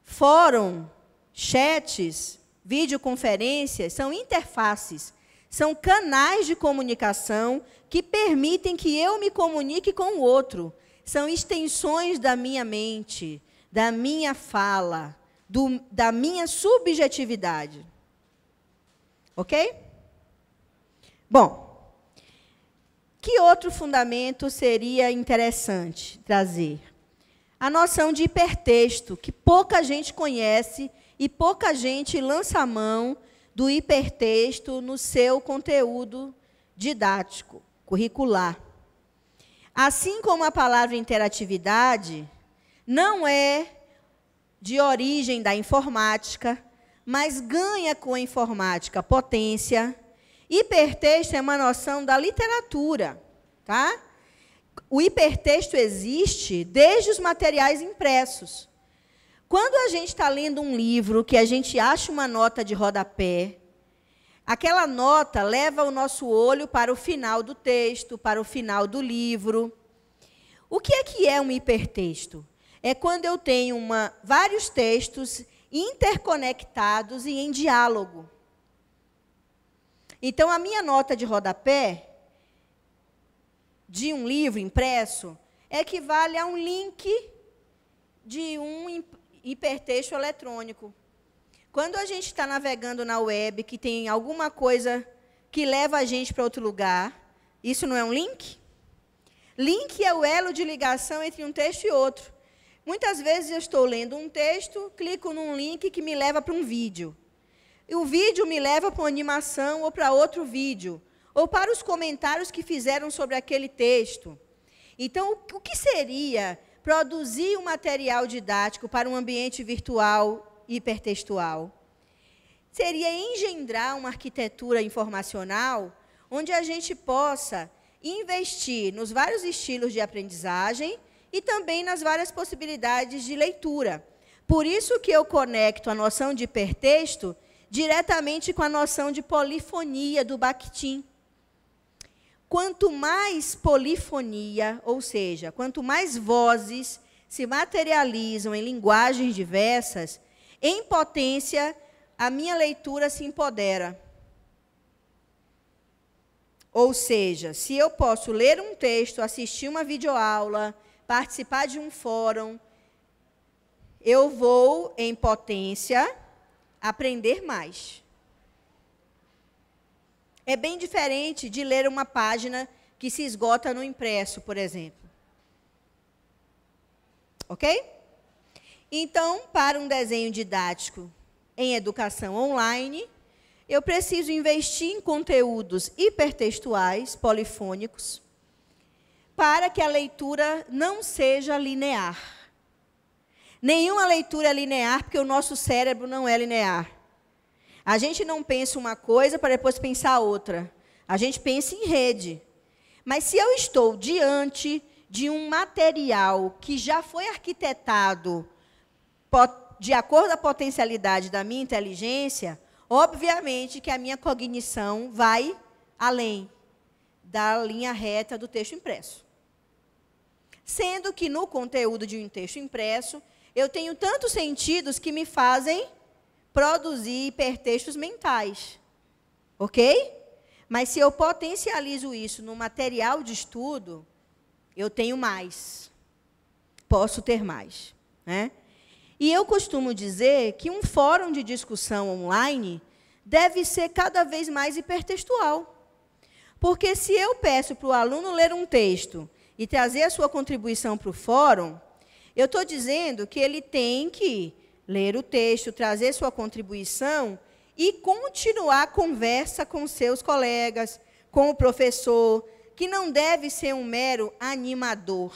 Speaker 2: Fórum, chats, videoconferências são interfaces. São canais de comunicação que permitem que eu me comunique com o outro. São extensões da minha mente, da minha fala, da minha subjetividade. Ok? Bom, que outro fundamento seria interessante trazer? A noção de hipertexto, que pouca gente conhece e pouca gente lança a mão do hipertexto no seu conteúdo didático, curricular. Assim como a palavra interatividade não é de origem da informática, mas ganha com a informática potência, hipertexto é uma noção da literatura, tá? O hipertexto existe desde os materiais impressos. Quando a gente está lendo um livro que a gente acha uma nota de rodapé, aquela nota leva o nosso olho para o final do texto, para o final do livro. O que é um hipertexto? É quando eu tenho vários textos interconectados e em diálogo. Então, a minha nota de rodapé de um livro impresso, equivale a um link de um hipertexto eletrônico. Quando a gente está navegando na web, que tem alguma coisa que leva a gente para outro lugar, isso não é um link? Link é o elo de ligação entre um texto e outro. Muitas vezes eu estou lendo um texto, clico num link que me leva para um vídeo. E o vídeo me leva para uma animação ou para outro vídeo, ou para os comentários que fizeram sobre aquele texto. Então, o que seria produzir um material didático para um ambiente virtual hipertextual? Seria engendrar uma arquitetura informacional onde a gente possa investir nos vários estilos de aprendizagem e também nas várias possibilidades de leitura. Por isso que eu conecto a noção de hipertexto diretamente com a noção de polifonia do Bakhtin. Quanto mais polifonia, ou seja, quanto mais vozes se materializam em linguagens diversas, em potência, a minha leitura se empodera. Ou seja, se eu posso ler um texto, assistir uma videoaula, participar de um fórum, eu vou, em potência, aprender mais. É bem diferente de ler uma página que se esgota no impresso, por exemplo. Ok? Então, para um desenho didático em educação online, eu preciso investir em conteúdos hipertextuais, polifônicos, para que a leitura não seja linear. Nenhuma leitura é linear, porque o nosso cérebro não é linear. A gente não pensa uma coisa para depois pensar outra. A gente pensa em rede. Mas se eu estou diante de um material que já foi arquitetado de acordo com a potencialidade da minha inteligência, obviamente que a minha cognição vai além da linha reta do texto impresso. Sendo que no conteúdo de um texto impresso, eu tenho tantos sentidos que me fazem produzir hipertextos mentais. Ok? Mas se eu potencializo isso no material de estudo, eu tenho mais. Posso ter mais. Né? E eu costumo dizer que um fórum de discussão online deve ser cada vez mais hipertextual. Porque se eu peço para o aluno ler um texto e trazer a sua contribuição para o fórum, eu estou dizendo que ele tem que ler o texto, trazer sua contribuição e continuar a conversa com seus colegas, com o professor, que não deve ser um mero animador.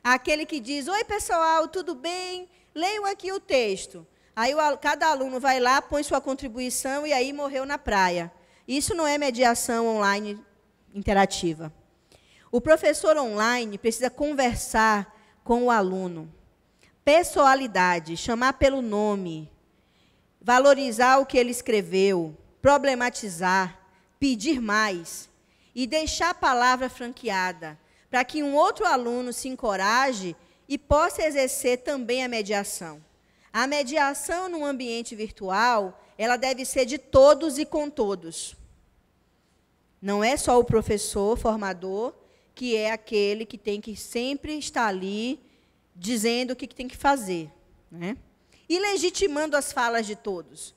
Speaker 2: Aquele que diz, oi, pessoal, tudo bem? Leiam aqui o texto. Aí cada aluno vai lá, põe sua contribuição e aí morreu na praia. Isso não é mediação online interativa. O professor online precisa conversar com o aluno. Pessoalidade, chamar pelo nome, valorizar o que ele escreveu, problematizar, pedir mais e deixar a palavra franqueada, para que um outro aluno se encoraje e possa exercer também a mediação. A mediação no ambiente virtual, ela deve ser de todos e com todos. Não é só o professor formador, que é aquele que tem que sempre estar ali dizendo o que tem que fazer, né? E legitimando as falas de todos.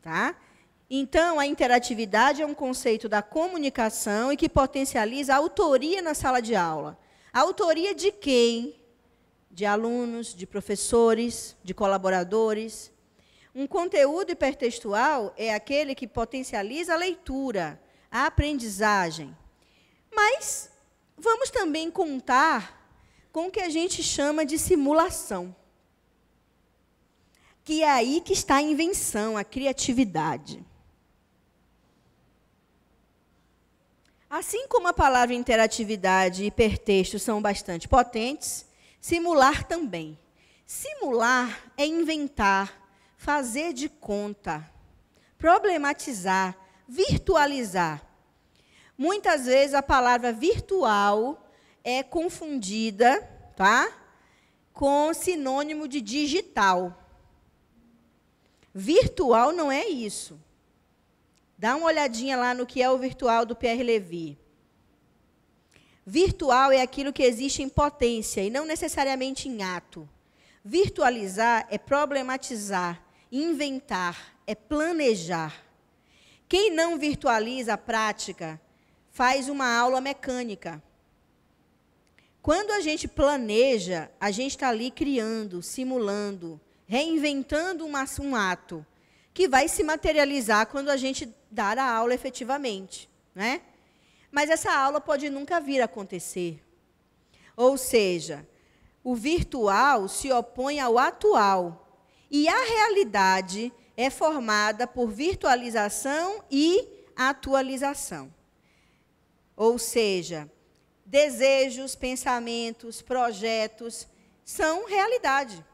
Speaker 2: Tá? Então, a interatividade é um conceito da comunicação e que potencializa a autoria na sala de aula. A autoria de quem? De alunos, de professores, de colaboradores. Um conteúdo hipertextual é aquele que potencializa a leitura, a aprendizagem. Mas vamos também contar com o que a gente chama de simulação. Que é aí que está a invenção, a criatividade. Assim como a palavra interatividade e hipertexto são bastante potentes, simular também. Simular é inventar, fazer de conta, problematizar, virtualizar. Muitas vezes a palavra virtual é confundida, tá, com sinônimo de digital. Virtual não é isso. Dá uma olhadinha lá no que é o virtual do Pierre Levy. Virtual é aquilo que existe em potência e não necessariamente em ato. Virtualizar é problematizar, inventar, é planejar. Quem não virtualiza a prática faz uma aula mecânica. Quando a gente planeja, a gente está ali criando, simulando, reinventando um ato que vai se materializar quando a gente dar a aula efetivamente, né? Mas essa aula pode nunca vir a acontecer. Ou seja, o virtual se opõe ao atual. E a realidade é formada por virtualização e atualização. Ou seja, desejos, pensamentos, projetos são realidade.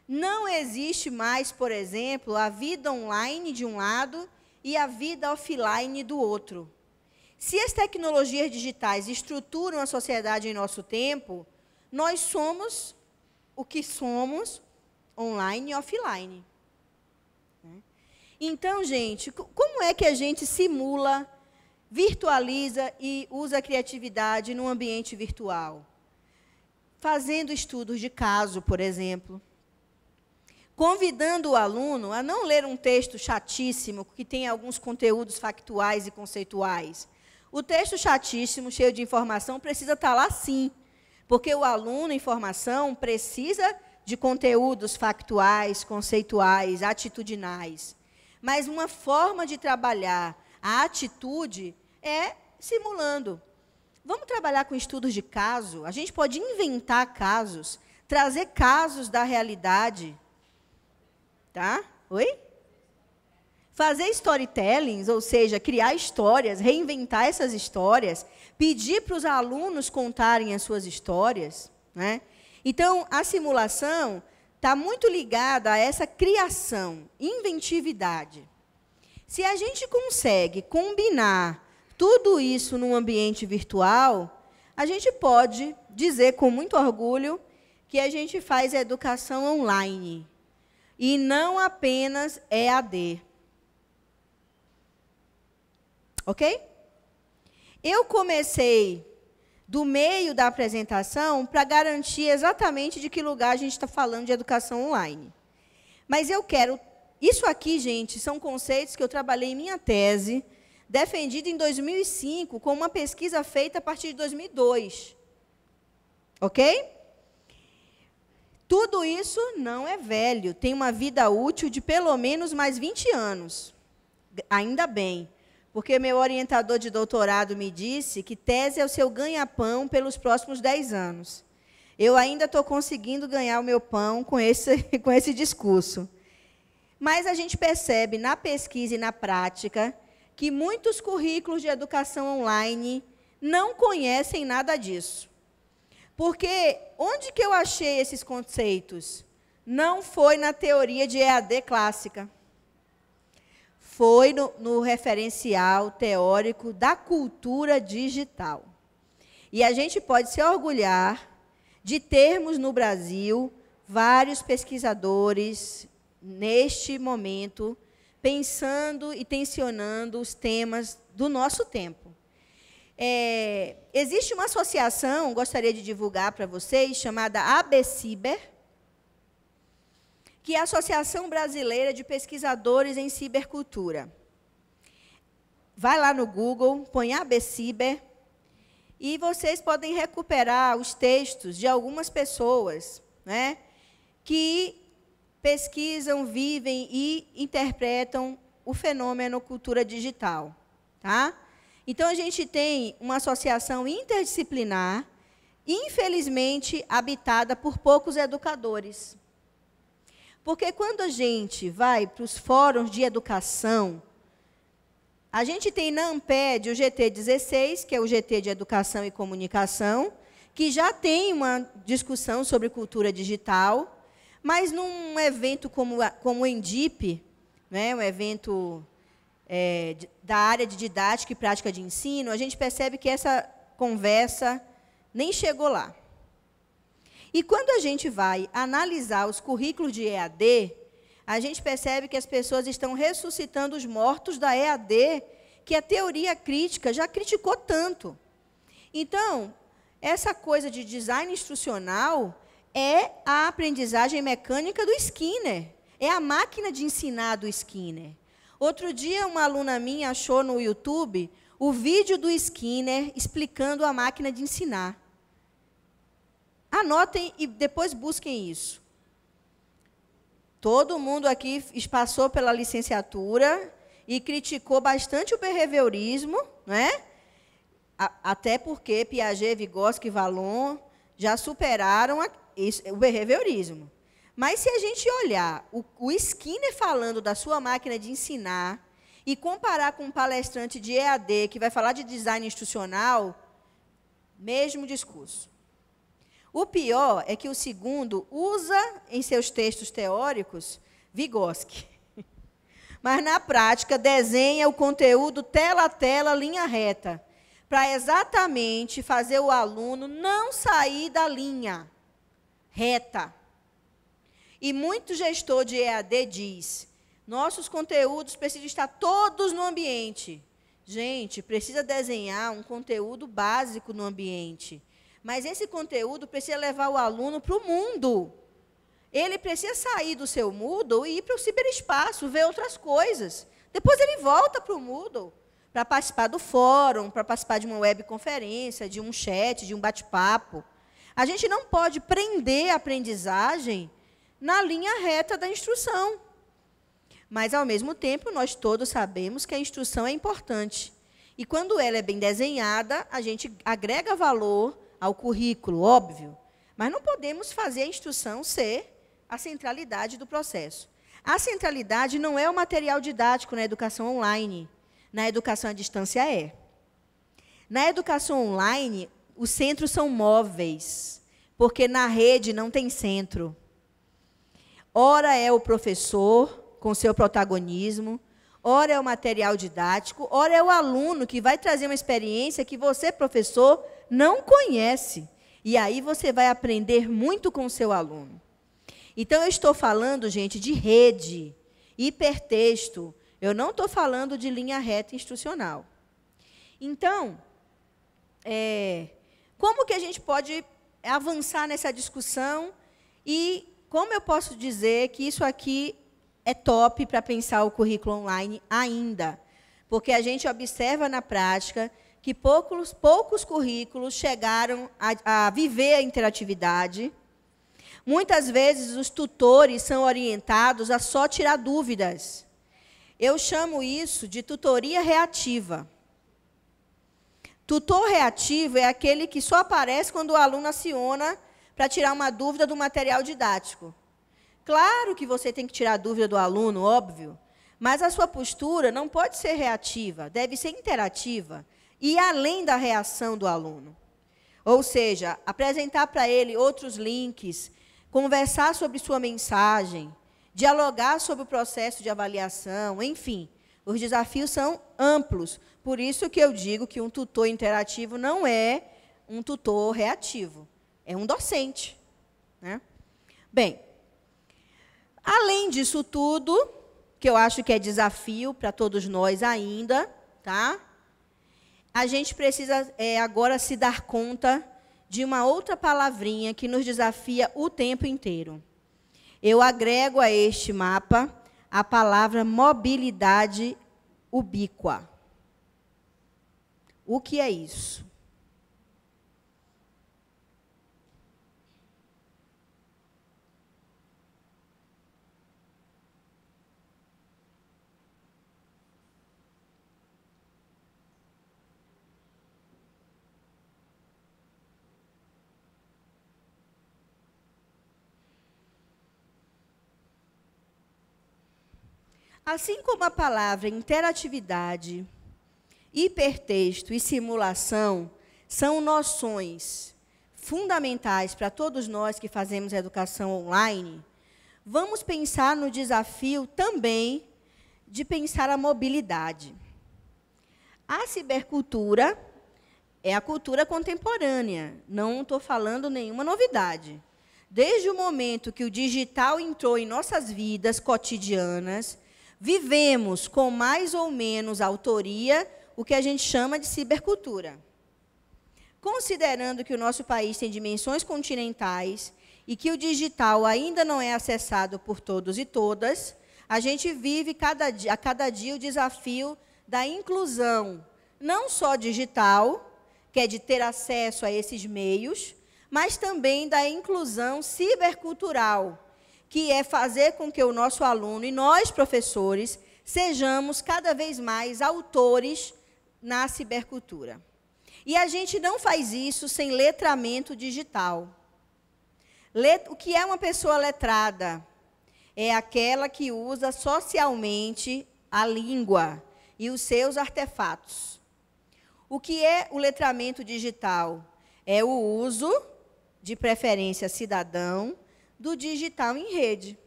Speaker 2: Não existe mais, por exemplo, a vida online de um lado e a vida offline do outro. Se as tecnologias digitais estruturam a sociedade em nosso tempo, nós somos o que somos online e offline. Então, gente, como é que a gente simula, virtualiza e usa a criatividade no ambiente virtual? Fazendo estudos de caso, por exemplo. Convidando o aluno a não ler um texto chatíssimo, que tem alguns conteúdos factuais e conceituais. O texto chatíssimo, cheio de informação, precisa estar lá sim, porque o aluno em formação precisa de conteúdos factuais, conceituais, atitudinais. Mas uma forma de trabalhar a atitude é simulando. Vamos trabalhar com estudos de caso? A gente pode inventar casos, trazer casos da realidade. Tá? Oi? Fazer storytellings, ou seja, criar histórias, reinventar essas histórias, pedir para os alunos contarem as suas histórias, né? Então, a simulação está muito ligada a essa criação, inventividade. Se a gente consegue combinar tudo isso num ambiente virtual, a gente pode dizer com muito orgulho que a gente faz a educação online. E não apenas EAD. Ok? Eu comecei do meio da apresentação para garantir exatamente de que lugar a gente está falando de educação online. Mas eu quero... Isso aqui, gente, são conceitos que eu trabalhei em minha tese, defendida em 2005, com uma pesquisa feita a partir de 2002. Ok? Tudo isso não é velho, tem uma vida útil de pelo menos mais 20 anos. Ainda bem, porque meu orientador de doutorado me disse que tese é o seu ganha-pão pelos próximos 10 anos. Eu ainda estou conseguindo ganhar o meu pão com esse discurso. Mas a gente percebe na pesquisa e na prática que muitos currículos de educação online não conhecem nada disso. Porque onde que eu achei esses conceitos? Não foi na teoria de EAD clássica. Foi no referencial teórico da cultura digital. E a gente pode se orgulhar de termos no Brasil vários pesquisadores, neste momento, pensando e tensionando os temas do nosso tempo. Existe uma associação, gostaria de divulgar para vocês, chamada ABCiber, que é a Associação Brasileira de Pesquisadores em Cibercultura. Vai lá no Google, põe ABCiber, e vocês podem recuperar os textos de algumas pessoas, né, que pesquisam, vivem e interpretam o fenômeno cultura digital. Tá? Então, a gente tem uma associação interdisciplinar, infelizmente, habitada por poucos educadores. Porque quando a gente vai para os fóruns de educação, a gente tem na Amped o GT16, que é o GT de Educação e Comunicação, que já tem uma discussão sobre cultura digital, mas num evento como o ENDIP, né, um evento... da área de didática e prática de ensino, a gente percebe que essa conversa nem chegou lá. E quando a gente vai analisar os currículos de EAD, a gente percebe que as pessoas estão ressuscitando os mortos da EAD, que a teoria crítica já criticou tanto. Então, essa coisa de design instrucional é a aprendizagem mecânica do Skinner. É a máquina de ensinar do Skinner. Outro dia, uma aluna minha achou no YouTube o vídeo do Skinner explicando a máquina de ensinar. Anotem e depois busquem isso. Todo mundo aqui passou pela licenciatura e criticou bastante o behaviorismo, né? Até porque Piaget, Vygotsky e Vallon já superaram o behaviorismo. Mas se a gente olhar o Skinner falando da sua máquina de ensinar e comparar com um palestrante de EAD que vai falar de design instrucional, mesmo discurso. O pior é que o segundo usa em seus textos teóricos Vygotsky. Mas, na prática, desenha o conteúdo tela a tela, linha reta, para exatamente fazer o aluno não sair da linha reta. E muito gestor de EAD diz, nossos conteúdos precisam estar todos no ambiente. Gente, precisa desenhar um conteúdo básico no ambiente. Mas esse conteúdo precisa levar o aluno para o mundo. Ele precisa sair do seu Moodle e ir para o ciberespaço, ver outras coisas. Depois ele volta para o Moodle, para participar do fórum, para participar de uma webconferência, de um chat, de um bate-papo. A gente não pode prender a aprendizagem na linha reta da instrução. Mas, ao mesmo tempo, nós todos sabemos que a instrução é importante. E, quando ela é bem desenhada, a gente agrega valor ao currículo, óbvio. Mas não podemos fazer a instrução ser a centralidade do processo. A centralidade não é o material didático na educação online. Na educação à distância é. Na educação online, os centros são móveis, porque na rede não tem centro. Ora é o professor, com seu protagonismo, ora é o material didático, ora é o aluno que vai trazer uma experiência que você, professor, não conhece. E aí você vai aprender muito com o seu aluno. Então, eu estou falando, gente, de rede, hipertexto. Eu não estou falando de linha reta instrucional. Então, como que a gente pode avançar nessa discussão e como eu posso dizer que isso aqui é top para pensar o currículo online ainda? Porque a gente observa na prática que poucos currículos chegaram a viver a interatividade. Muitas vezes, os tutores são orientados a só tirar dúvidas. Eu chamo isso de tutoria reativa. Tutor reativo é aquele que só aparece quando o aluno aciona para tirar uma dúvida do material didático. Claro que você tem que tirar a dúvida do aluno, óbvio, mas a sua postura não pode ser reativa, deve ser interativa e além da reação do aluno. Ou seja, apresentar para ele outros links, conversar sobre sua mensagem, dialogar sobre o processo de avaliação, enfim, os desafios são amplos. Por isso que eu digo que um tutor interativo não é um tutor reativo, é um docente, né? Bem, além disso tudo, que eu acho que é desafio para todos nós ainda, tá? A gente precisa agora se dar conta de uma outra palavrinha que nos desafia o tempo inteiro. Eu agrego a este mapa a palavra mobilidade ubíqua. O que é isso? Assim como a palavra interatividade, hipertexto e simulação são noções fundamentais para todos nós que fazemos educação online, vamos pensar no desafio também de pensar a mobilidade. A cibercultura é a cultura contemporânea, não estou falando nenhuma novidade. Desde o momento que o digital entrou em nossas vidas cotidianas, vivemos com mais ou menos autoria o que a gente chama de cibercultura. considerando que o nosso país tem dimensões continentais e que o digital ainda não é acessado por todos e todas, a gente vive a cada dia o desafio da inclusão, não só digital, que é de ter acesso a esses meios, mas também da inclusão cibercultural, que é fazer com que o nosso aluno e nós, professores, sejamos cada vez mais autores na cibercultura. E a gente não faz isso sem letramento digital. O que é uma pessoa letrada? É aquela que usa socialmente a língua e os seus artefatos. O que é o letramento digital? É o uso, de preferência cidadão, do digital em rede.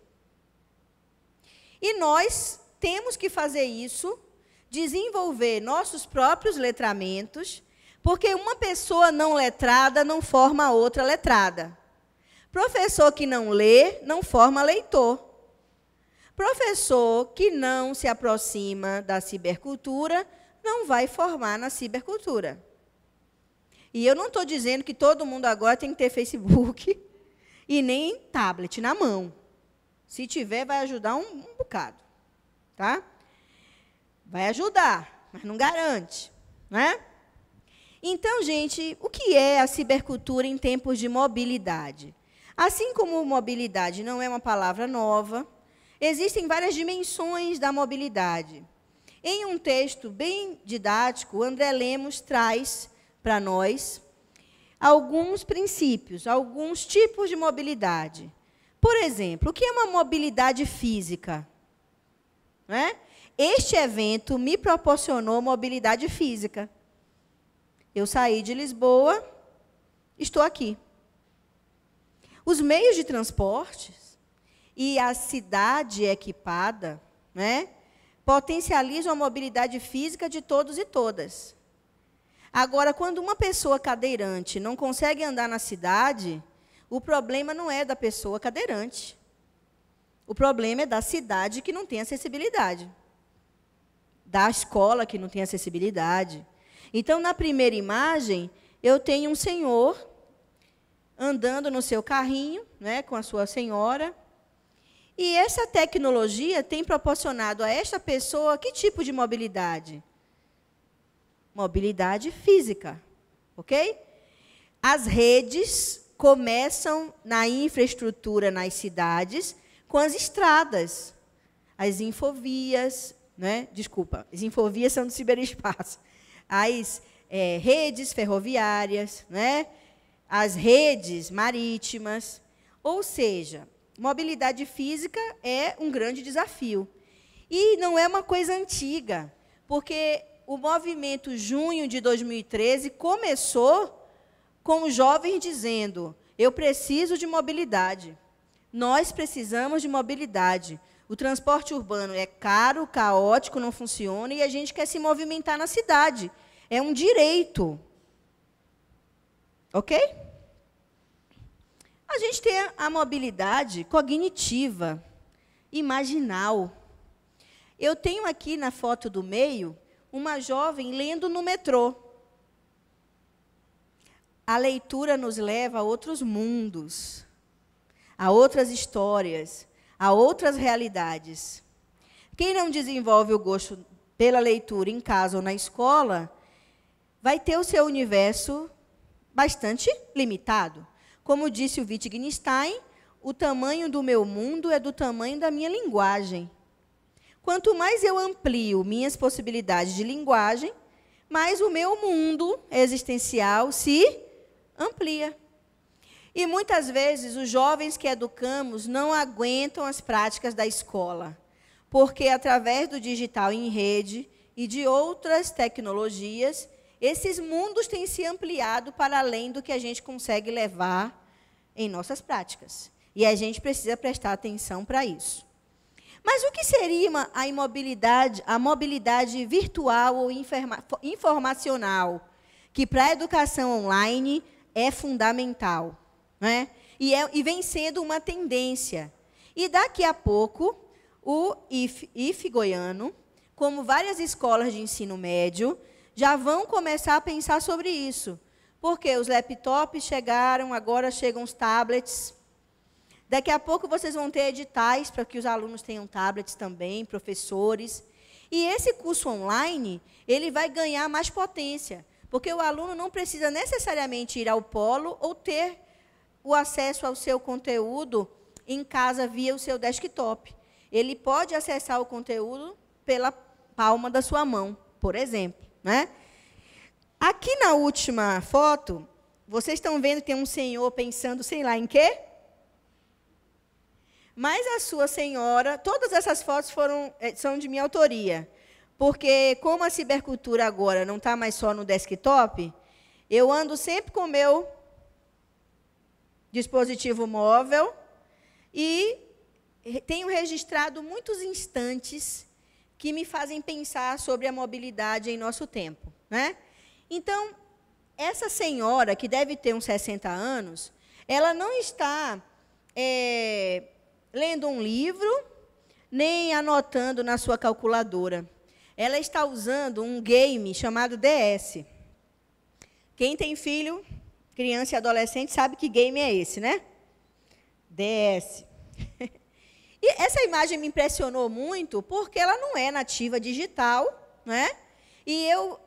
Speaker 2: E nós temos que fazer isso, desenvolver nossos próprios letramentos, porque uma pessoa não letrada não forma outra letrada. Professor que não lê, não forma leitor. Professor que não se aproxima da cibercultura, não vai formar na cibercultura. E eu não estou dizendo que todo mundo agora tem que ter Facebook e nem tablet na mão. Se tiver, vai ajudar um bocado. Tá? Vai ajudar, mas não garante. Né? Então, gente, o que é a cibercultura em tempos de mobilidade? Assim como mobilidade não é uma palavra nova, existem várias dimensões da mobilidade. Em um texto bem didático, André Lemos traz para nós alguns princípios, alguns tipos de mobilidade. Por exemplo, o que é uma mobilidade física? Né? Este evento me proporcionou mobilidade física. Eu saí de Lisboa, estou aqui. Os meios de transporte e a cidade equipada, né, potencializam a mobilidade física de todos e todas. Agora, quando uma pessoa cadeirante não consegue andar na cidade, o problema não é da pessoa cadeirante. O problema é da cidade que não tem acessibilidade, da escola que não tem acessibilidade. Então, na primeira imagem, eu tenho um senhor andando no seu carrinho, né, com a sua senhora. E essa tecnologia tem proporcionado a esta pessoa que tipo de mobilidade? Mobilidade física, ok? As redes começam na infraestrutura nas cidades com as estradas, as infovias, né? Desculpa, as infovias são do ciberespaço. As redes ferroviárias, né? As redes marítimas, ou seja, mobilidade física é um grande desafio. E não é uma coisa antiga, porque o movimento Junho de 2013 começou com os jovens dizendo: eu preciso de mobilidade, nós precisamos de mobilidade. O transporte urbano é caro, caótico, não funciona, e a gente quer se movimentar na cidade. É um direito. Ok? A gente tem a mobilidade cognitiva, imaginal. Eu tenho aqui na foto do meio uma jovem lendo no metrô. A leitura nos leva a outros mundos, a outras histórias, a outras realidades. Quem não desenvolve o gosto pela leitura em casa ou na escola, vai ter o seu universo bastante limitado. Como disse o Wittgenstein, o tamanho do meu mundo é do tamanho da minha linguagem. Quanto mais eu amplio minhas possibilidades de linguagem, mais o meu mundo existencial se amplia. E muitas vezes os jovens que educamos não aguentam as práticas da escola, porque através do digital em rede e de outras tecnologias, esses mundos têm se ampliado para além do que a gente consegue levar em nossas práticas. E a gente precisa prestar atenção para isso. Mas o que seria a mobilidade virtual ou informacional, que para a educação online é fundamental, né? E vem sendo uma tendência. E daqui a pouco, o IF Goiano, como várias escolas de ensino médio, já vão começar a pensar sobre isso. Porque os laptops chegaram, agora chegam os tablets. Daqui a pouco vocês vão ter editais para que os alunos tenham tablets também, professores. E esse curso online, ele vai ganhar mais potência, porque o aluno não precisa necessariamente ir ao polo ou ter o acesso ao seu conteúdo em casa via o seu desktop. Ele pode acessar o conteúdo pela palma da sua mão, por exemplo, né? Aqui na última foto, vocês estão vendo que tem um senhor pensando, sei lá, em quê? Mas a sua senhora, todas essas fotos são de minha autoria, porque como a cibercultura agora não está mais só no desktop, eu ando sempre com o meu dispositivo móvel e tenho registrado muitos instantes que me fazem pensar sobre a mobilidade em nosso tempo, né? Então, essa senhora, que deve ter uns 60 anos, ela não está lendo um livro, nem anotando na sua calculadora. Ela está usando um game chamado DS. Quem tem filho, criança e adolescente, sabe que game é esse, né? DS. E essa imagem me impressionou muito, porque ela não é nativa digital, né? E eu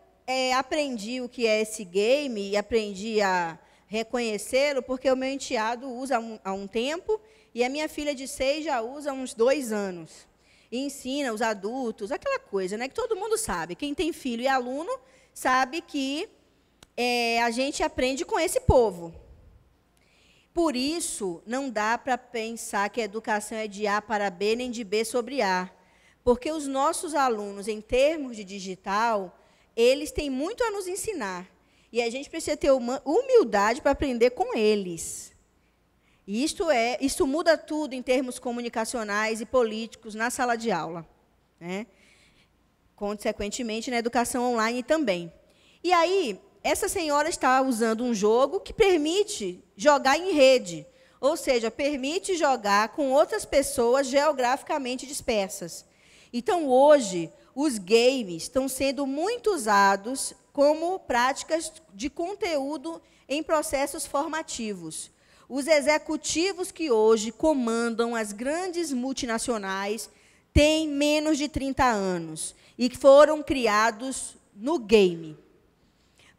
Speaker 2: aprendi o que é esse game e aprendi a reconhecê-lo, porque o meu enteado usa há um tempo, e a minha filha de 6 já usa há uns 2 anos. E ensina os adultos, aquela coisa, né, que todo mundo sabe. Quem tem filho e aluno sabe que a gente aprende com esse povo. Por isso, não dá para pensar que a educação é de A para B, nem de B sobre A. Porque os nossos alunos, em termos de digital, eles têm muito a nos ensinar. E a gente precisa ter uma humildade para aprender com eles. E isso muda tudo em termos comunicacionais e políticos na sala de aula, né? Consequentemente, na educação online também. E aí, essa senhora está usando um jogo que permite jogar em rede, ou seja, permite jogar com outras pessoas geograficamente dispersas. Então, hoje, os games estão sendo muito usados como práticas de conteúdo em processos formativos. Os executivos que hoje comandam as grandes multinacionais têm menos de 30 anos e foram criados no game.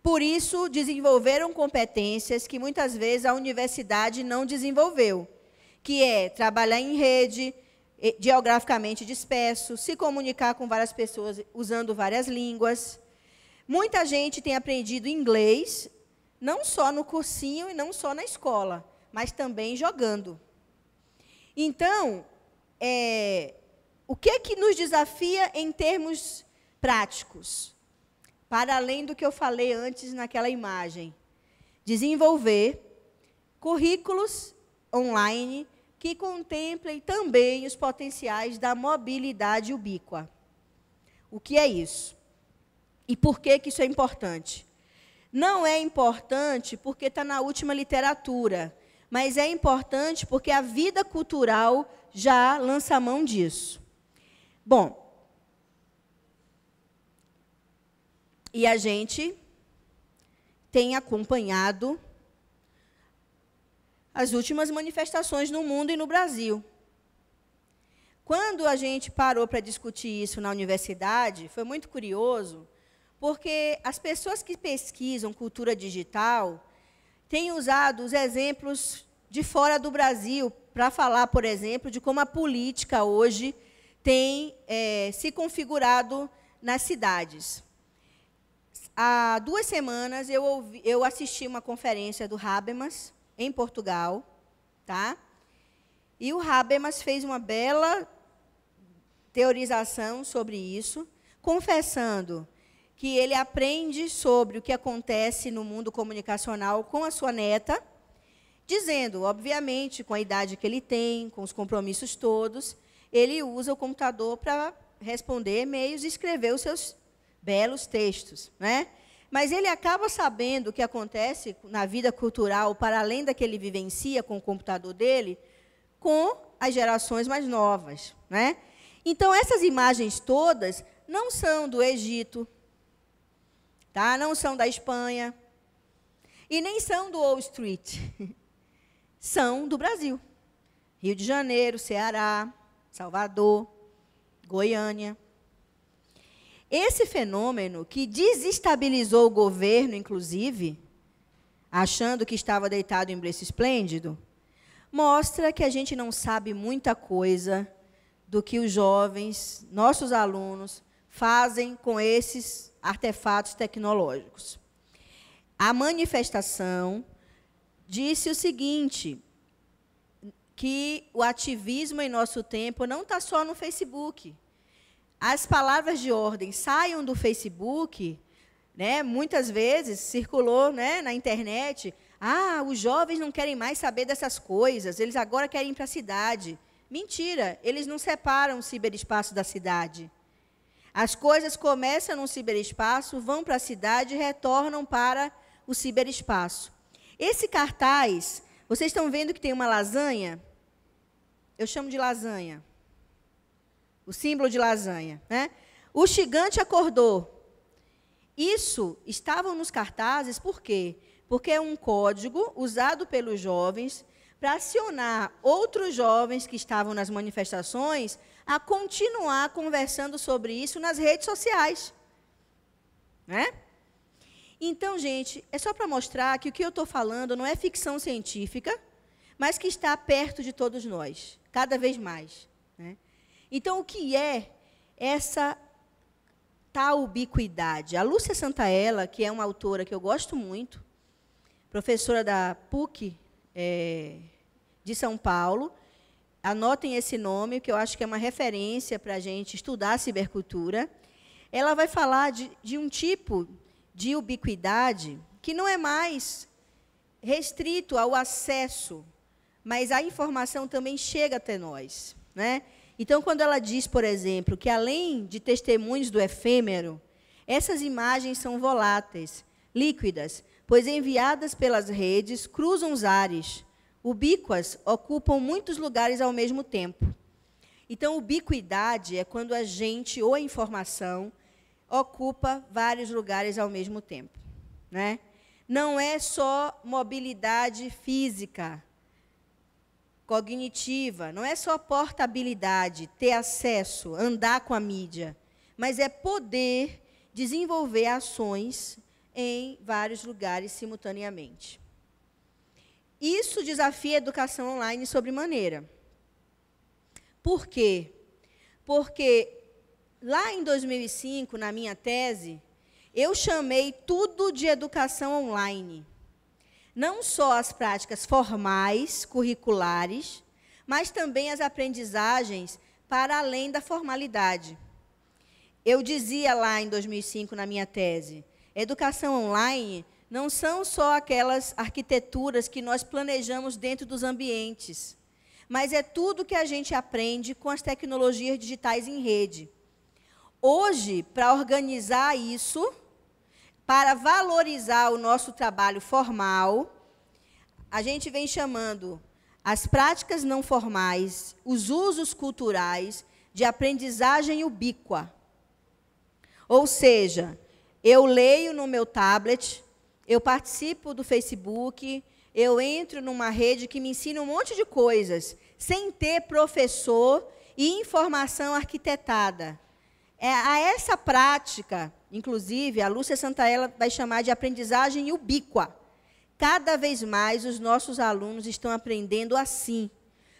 Speaker 2: Por isso, desenvolveram competências que, muitas vezes, a universidade não desenvolveu, que é trabalhar em rede, geograficamente disperso, se comunicar com várias pessoas usando várias línguas. Muita gente tem aprendido inglês, não só no cursinho e não só na escola, mas também jogando. Então, o que nos desafia em termos práticos? Para além do que eu falei antes naquela imagem. Desenvolver currículos online que contemplem também os potenciais da mobilidade ubíqua. O que é isso? E por que isso é importante? Não é importante porque está na última literatura, mas é importante porque a vida cultural já lança a mão disso. Bom, e a gente tem acompanhado as últimas manifestações no mundo e no Brasil. Quando a gente parou para discutir isso na universidade, foi muito curioso, porque as pessoas que pesquisam cultura digital têm usado os exemplos de fora do Brasil para falar, por exemplo, de como a política hoje tem se configurado nas cidades. Há 2 semanas, eu assisti uma conferência do Habermas, em Portugal, tá? E o Habermas fez uma bela teorização sobre isso, confessando que ele aprende sobre o que acontece no mundo comunicacional com a sua neta, dizendo, obviamente, com a idade que ele tem, com os compromissos todos, ele usa o computador para responder e-mails e escrever os seus belos textos, né? Mas ele acaba sabendo o que acontece na vida cultural, para além da que ele vivencia com o computador dele, com as gerações mais novas, né? Então, essas imagens todas não são do Egito, tá? Não são da Espanha. E nem são do Wall Street. São do Brasil. Rio de Janeiro, Ceará, Salvador, Goiânia. Esse fenômeno, que desestabilizou o governo, inclusive, achando que estava deitado em berço esplêndido, mostra que a gente não sabe muita coisa do que os jovens, nossos alunos, fazem com esses artefatos tecnológicos. A manifestação disse o seguinte, que o ativismo em nosso tempo não está só no Facebook. As palavras de ordem saiam do Facebook, né, muitas vezes circulou, né, na internet, os jovens não querem mais saber dessas coisas, eles agora querem ir para a cidade. Mentira, eles não separam o ciberespaço da cidade. As coisas começam no ciberespaço, vão para a cidade e retornam para o ciberespaço. Esse cartaz, vocês estão vendo que tem uma lasanha? Eu chamo de lasanha. O símbolo de lasanha, né? O gigante acordou. Isso estavam nos cartazes, por quê? Porque é um código usado pelos jovens para acionar outros jovens que estavam nas manifestações a continuar conversando sobre isso nas redes sociais. Né? Então, gente, é só para mostrar que o que eu estou falando não é ficção científica, mas que está perto de todos nós, cada vez mais. Né? Então, o que é essa tal ubiquidade? A Lúcia Santaella, que é uma autora que eu gosto muito, professora da PUC de São Paulo, anotem esse nome, que eu acho que é uma referência para a gente estudar a cibercultura. Ela vai falar de um tipo de ubiquidade que não é mais restrito ao acesso, mas a informação também chega até nós. Né? Então, quando ela diz, por exemplo, que além de testemunhos do efêmero, essas imagens são voláteis, líquidas, pois enviadas pelas redes cruzam os ares, ubíquas ocupam muitos lugares ao mesmo tempo. Então, ubiquidade é quando a gente, ou a informação, ocupa vários lugares ao mesmo tempo. Né? Não é só mobilidade física, cognitiva, não é só portabilidade, ter acesso, andar com a mídia, mas é poder desenvolver ações em vários lugares simultaneamente. Isso desafia a educação online sobremaneira. Por quê? Porque lá em 2005, na minha tese, eu chamei tudo de educação online. Não só as práticas formais, curriculares, mas também as aprendizagens para além da formalidade. Eu dizia lá em 2005, na minha tese, educação online não são só aquelas arquiteturas que nós planejamos dentro dos ambientes, mas é tudo que a gente aprende com as tecnologias digitais em rede. Hoje, para organizar isso, para valorizar o nosso trabalho formal, a gente vem chamando as práticas não formais, os usos culturais de aprendizagem ubíqua. Ou seja, eu leio no meu tablet, eu participo do Facebook, eu entro numa rede que me ensina um monte de coisas, sem ter professor e informação arquitetada. A essa prática, inclusive, a Lúcia Santaella vai chamar de aprendizagem ubíqua. Cada vez mais os nossos alunos estão aprendendo assim,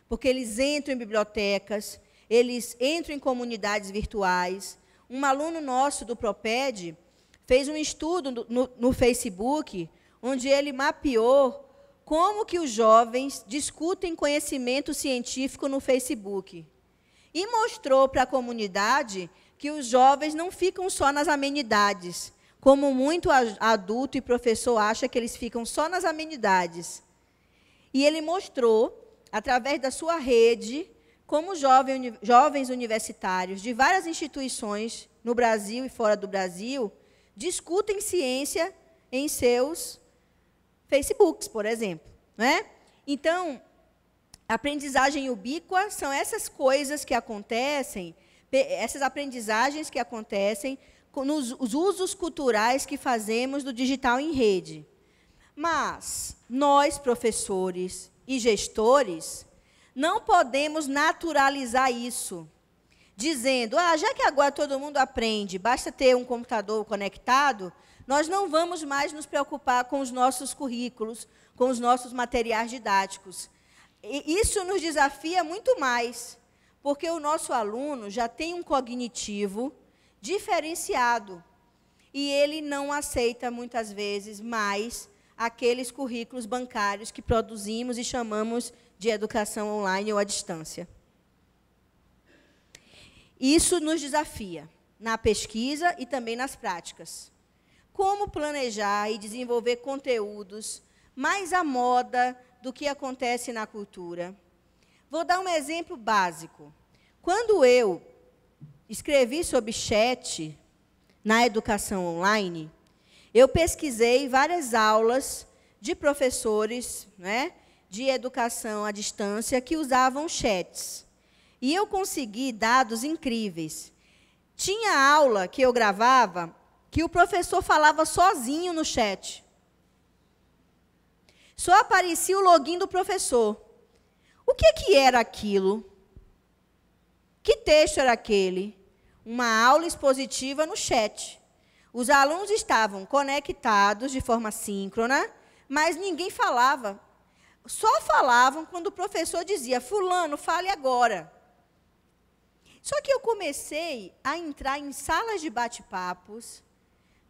Speaker 2: porque eles entram em bibliotecas, eles entram em comunidades virtuais. Um aluno nosso do Proped fez um estudo no Facebook, onde ele mapeou como que os jovens discutem conhecimento científico no Facebook. E mostrou para a comunidade que os jovens não ficam só nas amenidades, como muito adulto e professor acha que eles ficam só nas amenidades. E ele mostrou, através da sua rede, como jovens universitários de várias instituições no Brasil e fora do Brasil discutem ciência em seus Facebooks, por exemplo. Né? Então, aprendizagem ubíqua são essas coisas que acontecem, essas aprendizagens que acontecem nos usos culturais que fazemos do digital em rede. Mas nós, professores e gestores, não podemos naturalizar isso, dizendo, já que agora todo mundo aprende, basta ter um computador conectado, nós não vamos mais nos preocupar com os nossos currículos, com os nossos materiais didáticos. E isso nos desafia muito mais, porque o nosso aluno já tem um cognitivo diferenciado, e ele não aceita, muitas vezes, mais aqueles currículos bancários que produzimos e chamamos de educação online ou à distância. Isso nos desafia na pesquisa e também nas práticas. Como planejar e desenvolver conteúdos mais à moda do que acontece na cultura? Vou dar um exemplo básico. Quando eu escrevi sobre chat na educação online, eu pesquisei várias aulas de professores, né, de educação à distância que usavam chats. E eu consegui dados incríveis. Tinha aula que eu gravava que o professor falava sozinho no chat. Só aparecia o login do professor. O que era aquilo? Que texto era aquele? Uma aula expositiva no chat. Os alunos estavam conectados de forma síncrona, mas ninguém falava. Só falavam quando o professor dizia, fulano, fale agora. Só que eu comecei a entrar em salas de bate-papos,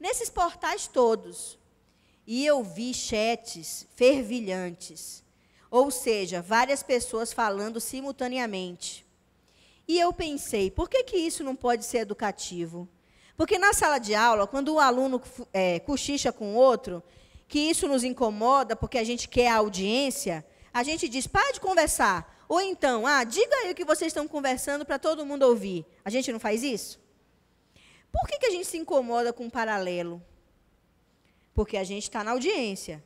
Speaker 2: nesses portais todos, e eu vi chats fervilhantes, ou seja, várias pessoas falando simultaneamente. E eu pensei, por que isso não pode ser educativo? Porque na sala de aula, quando um aluno cochicha com o outro, que isso nos incomoda, porque a gente quer a audiência, a gente diz, para de conversar. Ou então, diga aí o que vocês estão conversando para todo mundo ouvir. A gente não faz isso? Por que a gente se incomoda com um paralelo? Porque a gente está na audiência.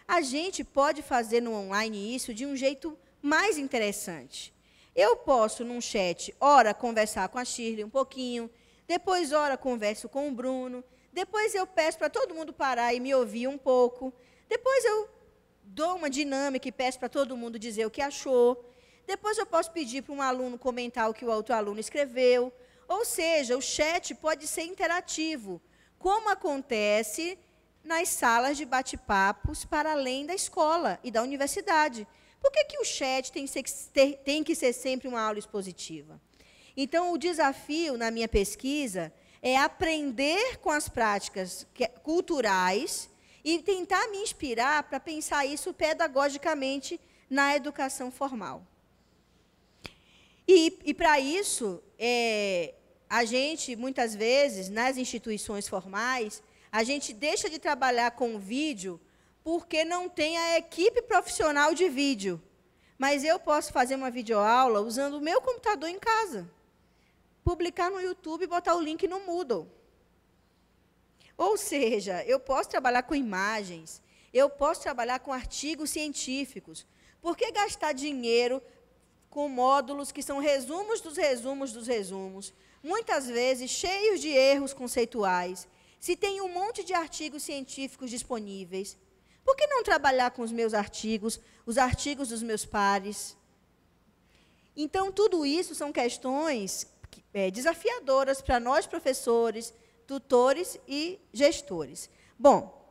Speaker 2: A gente pode fazer no online isso de um jeito mais interessante. Eu posso, num chat, ora conversar com a Shirley um pouquinho, depois, ora, converso com o Bruno, depois eu peço para todo mundo parar e me ouvir um pouco, depois eu dou uma dinâmica e peço para todo mundo dizer o que achou, depois eu posso pedir para um aluno comentar o que o outro aluno escreveu, ou seja, o chat pode ser interativo, como acontece nas salas de bate-papos para além da escola e da universidade. Por que o chat tem que ser sempre uma aula expositiva? Então, o desafio na minha pesquisa é aprender com as práticas culturais e tentar me inspirar para pensar isso pedagogicamente na educação formal. E para isso, a gente, muitas vezes, nas instituições formais, a gente deixa de trabalhar com vídeo porque não tem a equipe profissional de vídeo. Mas eu posso fazer uma videoaula usando o meu computador em casa. Publicar no YouTube e botar o link no Moodle. Ou seja, eu posso trabalhar com imagens, eu posso trabalhar com artigos científicos. Por que gastar dinheiro com módulos que são resumos dos resumos dos resumos, muitas vezes cheios de erros conceituais, se tem um monte de artigos científicos disponíveis? Por que não trabalhar com os meus artigos, os artigos dos meus pares? Então, tudo isso são questões desafiadoras para nós, professores, tutores e gestores. Bom,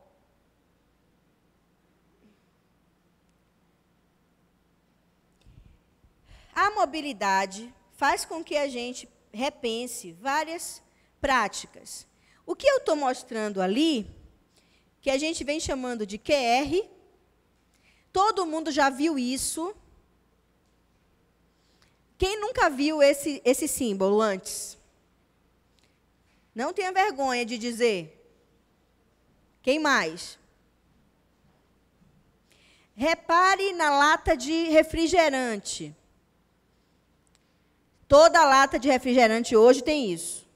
Speaker 2: a mobilidade faz com que a gente repense várias práticas. O que eu estou mostrando ali, que a gente vem chamando de QR, todo mundo já viu isso. Quem nunca viu esse símbolo antes? Não tenha vergonha de dizer. Quem mais? Repare na lata de refrigerante. Toda lata de refrigerante hoje tem isso.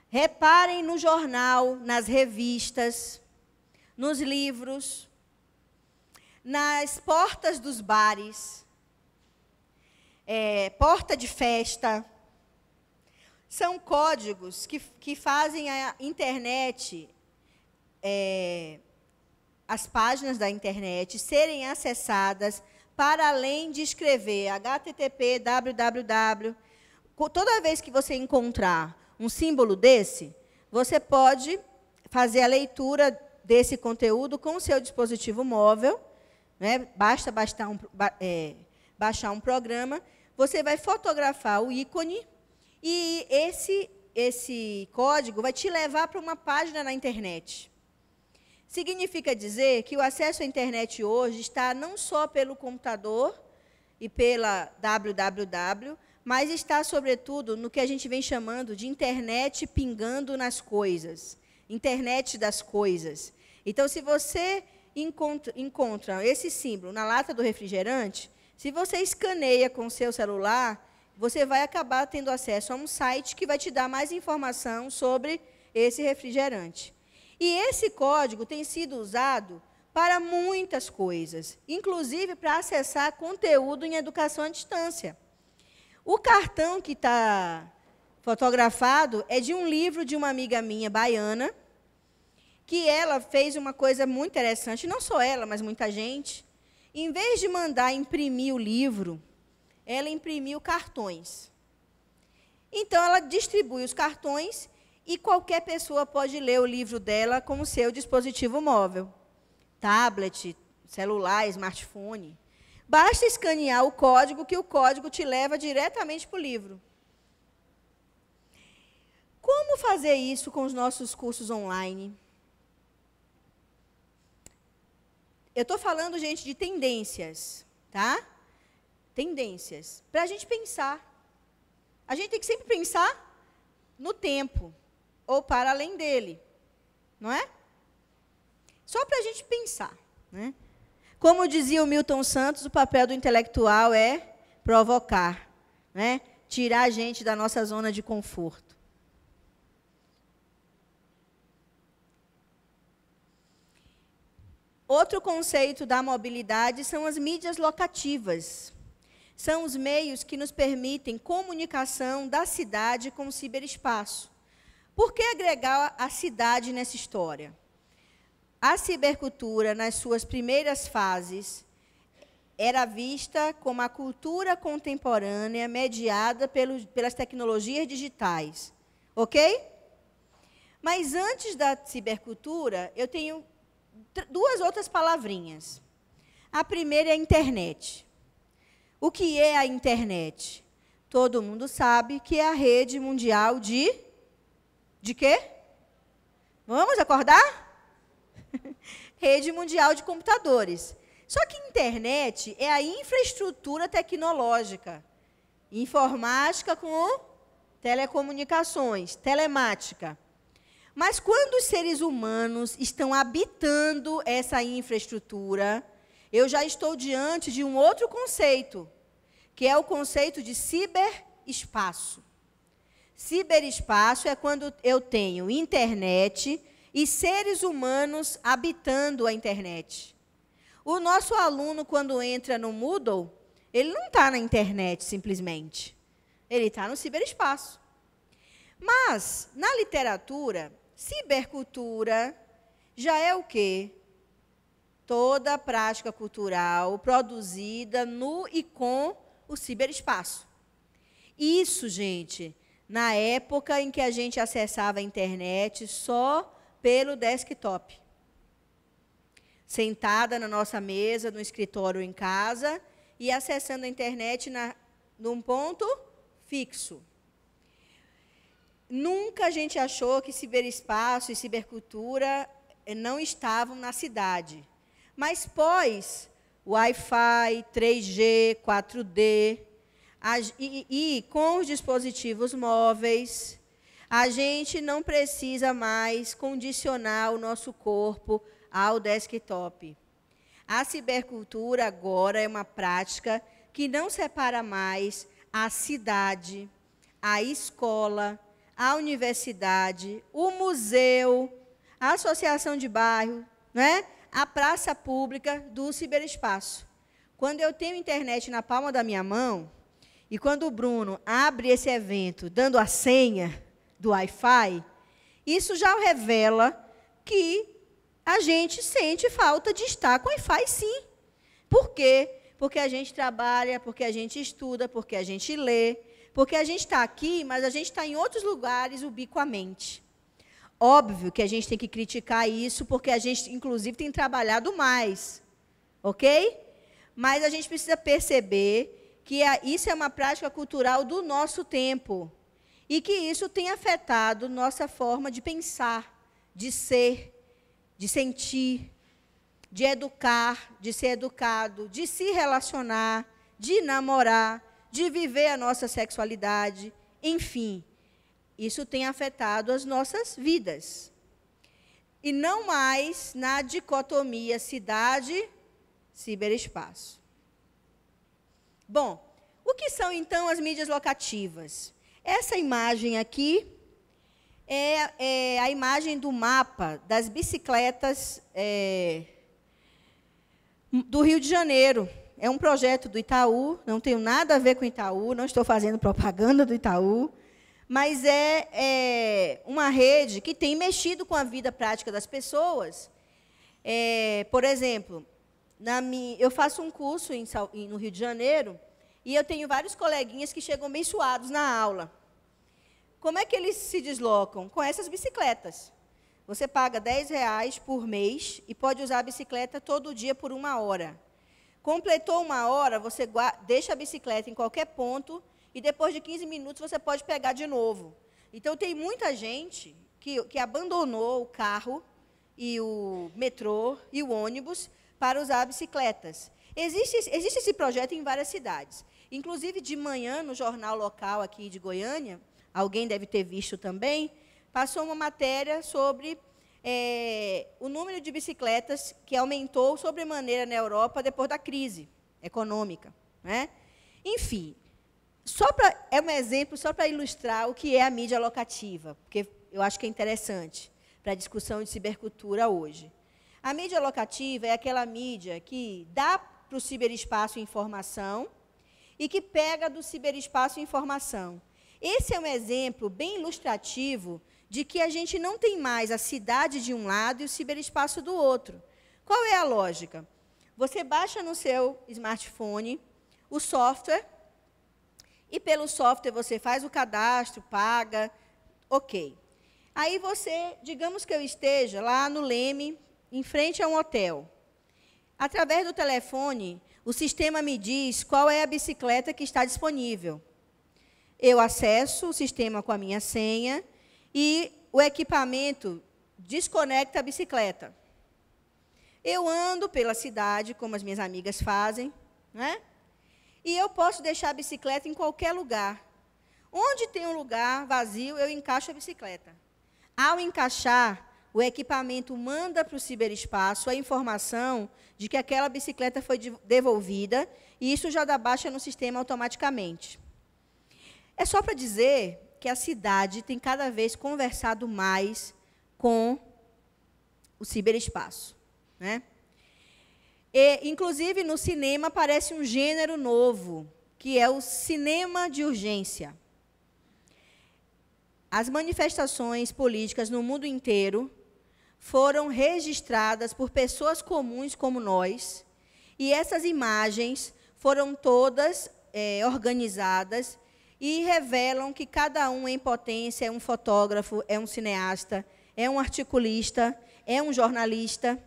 Speaker 2: Reparem no jornal, nas revistas, nos livros, nas portas dos bares, porta de festa. São códigos que fazem a internet, as páginas da internet serem acessadas para além de escrever http, www. Toda vez que você encontrar um símbolo desse, você pode fazer a leitura desse conteúdo com o seu dispositivo móvel, né? Basta baixar um programa, você vai fotografar o ícone e esse código vai te levar para uma página na internet. Significa dizer que o acesso à internet hoje está não só pelo computador e pela www, mas está, sobretudo, no que a gente vem chamando de internet pingando nas coisas, internet das coisas. Então, se você encontra esse símbolo na lata do refrigerante, se você escaneia com o seu celular, você vai acabar tendo acesso a um site que vai te dar mais informação sobre esse refrigerante. E esse código tem sido usado para muitas coisas, inclusive para acessar conteúdo em educação à distância. O cartão que está fotografado é de um livro de uma amiga minha, baiana, que ela fez uma coisa muito interessante, não só ela, mas muita gente. Em vez de mandar imprimir o livro, ela imprimiu cartões. Então, ela distribui os cartões e qualquer pessoa pode ler o livro dela com o seu dispositivo móvel. Tablet, celular, smartphone. Basta escanear o código, que o código te leva diretamente para o livro. Como fazer isso com os nossos cursos online? Eu estou falando, gente, de tendências, tá? Tendências. Para a gente pensar. A gente tem que sempre pensar no tempo, ou para além dele, não é? Só para a gente pensar, né? Como dizia o Milton Santos, o papel do intelectual é provocar, né? Tirar a gente da nossa zona de conforto. Outro conceito da mobilidade são as mídias locativas. São os meios que nos permitem comunicação da cidade com o ciberespaço. Por que agregar a cidade nessa história? A cibercultura, nas suas primeiras fases, era vista como a cultura contemporânea mediada pelas tecnologias digitais. Ok? Mas antes da cibercultura, eu tenho duas outras palavrinhas. A primeira é a internet. O que é a internet? Todo mundo sabe que é a rede mundial de quê? Vamos acordar? Rede mundial de computadores. Só que internet é a infraestrutura tecnológica. Informática com telecomunicações, telemática. Mas quando os seres humanos estão habitando essa infraestrutura, eu já estou diante de um outro conceito, que é o conceito de ciberespaço. Ciberespaço é quando eu tenho internet e seres humanos habitando a internet. O nosso aluno, quando entra no Moodle, ele não está na internet, simplesmente. Ele está no ciberespaço. Mas, na literatura, cibercultura já é o quê? Toda a prática cultural produzida no e com o ciberespaço. Isso, gente, na época em que a gente acessava a internet só pelo desktop. Sentada na nossa mesa, no escritório em casa, e acessando a internet num ponto fixo. Nunca a gente achou que ciberespaço e cibercultura não estavam na cidade. Mas pós Wi-Fi, 3G, 4D, e com os dispositivos móveis, a gente não precisa mais condicionar o nosso corpo ao desktop. A cibercultura agora é uma prática que não separa mais a cidade, a escola, a universidade, o museu, a associação de bairro, né? A praça pública do ciberespaço. Quando eu tenho internet na palma da minha mão, e quando o Bruno abre esse evento dando a senha do Wi-Fi, isso já revela que a gente sente falta de estar com o Wi-Fi, sim. Por quê? Porque a gente trabalha, porque a gente estuda, porque a gente lê, porque a gente está aqui, mas a gente está em outros lugares ubiquamente. Óbvio que a gente tem que criticar isso, porque a gente, inclusive, tem trabalhado mais. Ok? Mas a gente precisa perceber que isso é uma prática cultural do nosso tempo. E que isso tem afetado nossa forma de pensar, de ser, de sentir, de educar, de ser educado, de se relacionar, de namorar, de viver a nossa sexualidade, enfim. Isso tem afetado as nossas vidas. E não mais na dicotomia cidade-ciberespaço. Bom, o que são, então, as mídias locativas? Essa imagem aqui é a imagem do mapa das bicicletas do Rio de Janeiro. É um projeto do Itaú, não tenho nada a ver com o Itaú, não estou fazendo propaganda do Itaú, mas é uma rede que tem mexido com a vida prática das pessoas. Por exemplo, eu faço um curso no Rio de Janeiro, e eu tenho vários coleguinhas que chegam bem suados na aula. Como é que eles se deslocam? Com essas bicicletas. Você paga R$10 por mês e pode usar a bicicleta todo dia por 1 hora. Completou 1 hora, você deixa a bicicleta em qualquer ponto e depois de 15 minutos você pode pegar de novo. Então, tem muita gente que abandonou o carro e o metrô e o ônibus para usar bicicletas. Existe esse projeto em várias cidades. Inclusive, de manhã, no jornal local aqui de Goiânia, alguém deve ter visto também, passou uma matéria sobre o número de bicicletas que aumentou sobremaneira na Europa depois da crise econômica. Né? Enfim, é um exemplo só para ilustrar o que é a mídia locativa, porque eu acho que é interessante para a discussão de cibercultura hoje. A mídia locativa é aquela mídia que dá para o ciberespaço informação e que pega do ciberespaço informação. Esse é um exemplo bem ilustrativo de que a gente não tem mais a cidade de um lado e o ciberespaço do outro. Qual é a lógica? Você baixa no seu smartphone o software e, pelo software, você faz o cadastro, paga, ok. Aí você, digamos que eu esteja lá no Leme, em frente a um hotel. Através do telefone, o sistema me diz qual é a bicicleta que está disponível. Eu acesso o sistema com a minha senha e o equipamento desconecta a bicicleta. Eu ando pela cidade, como as minhas amigas fazem, né? E eu posso deixar a bicicleta em qualquer lugar. Onde tem um lugar vazio, eu encaixo a bicicleta. Ao encaixar, o equipamento manda para o ciberespaço a informação de que aquela bicicleta foi devolvida, e isso já dá baixa no sistema automaticamente. É só para dizer que a cidade tem cada vez conversado mais com o ciberespaço. Né? Inclusive, no cinema aparece um gênero novo, que é o cinema de urgência. As manifestações políticas no mundo inteiro foram registradas por pessoas comuns como nós, e essas imagens foram todas organizadas e revelam que cada um em potência é um fotógrafo, é um cineasta, é um articulista, é um jornalista.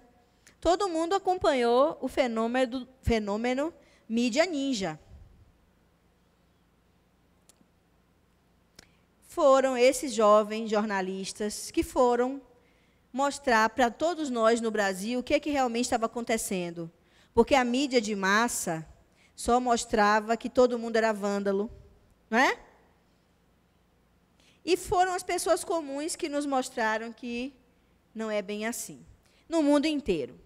Speaker 2: Todo mundo acompanhou o fenômeno mídia ninja. Foram esses jovens jornalistas que foram mostrar para todos nós no Brasil o que realmente estava acontecendo. Porque a mídia de massa só mostrava que todo mundo era vândalo. Não é? E foram as pessoas comuns que nos mostraram que não é bem assim. No mundo inteiro.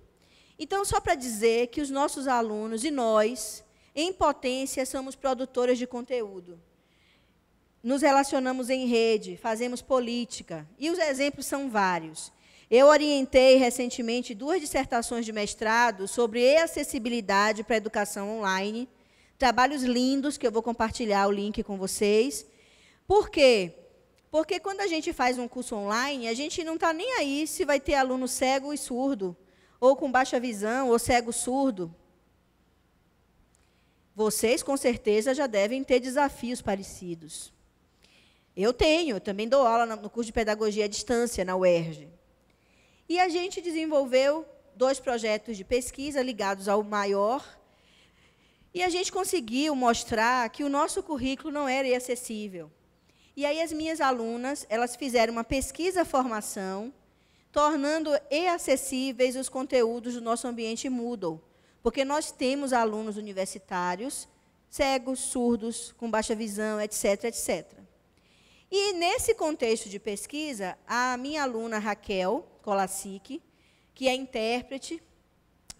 Speaker 2: Então, só para dizer que os nossos alunos e nós, em potência, somos produtores de conteúdo. Nos relacionamos em rede, fazemos política. E os exemplos são vários. Eu orientei recentemente 2 dissertações de mestrado sobre acessibilidade para a educação online. Trabalhos lindos, que eu vou compartilhar o link com vocês. Por quê? Porque quando a gente faz um curso online, a gente não está nem aí se vai ter aluno cego e surdo, ou com baixa visão, ou cego-surdo. Vocês, com certeza, já devem ter desafios parecidos. Eu também dou aula no curso de Pedagogia à Distância, na UERJ. E a gente desenvolveu 2 projetos de pesquisa ligados ao maior, e a gente conseguiu mostrar que o nosso currículo não era acessível. E aí as minhas alunas, elas fizeram uma pesquisa-formação, tornando acessíveis os conteúdos do nosso ambiente Moodle. Porque nós temos alunos universitários, cegos, surdos, com baixa visão, etc., etc. E, nesse contexto de pesquisa, a minha aluna Raquel Kolasik, que é intérprete,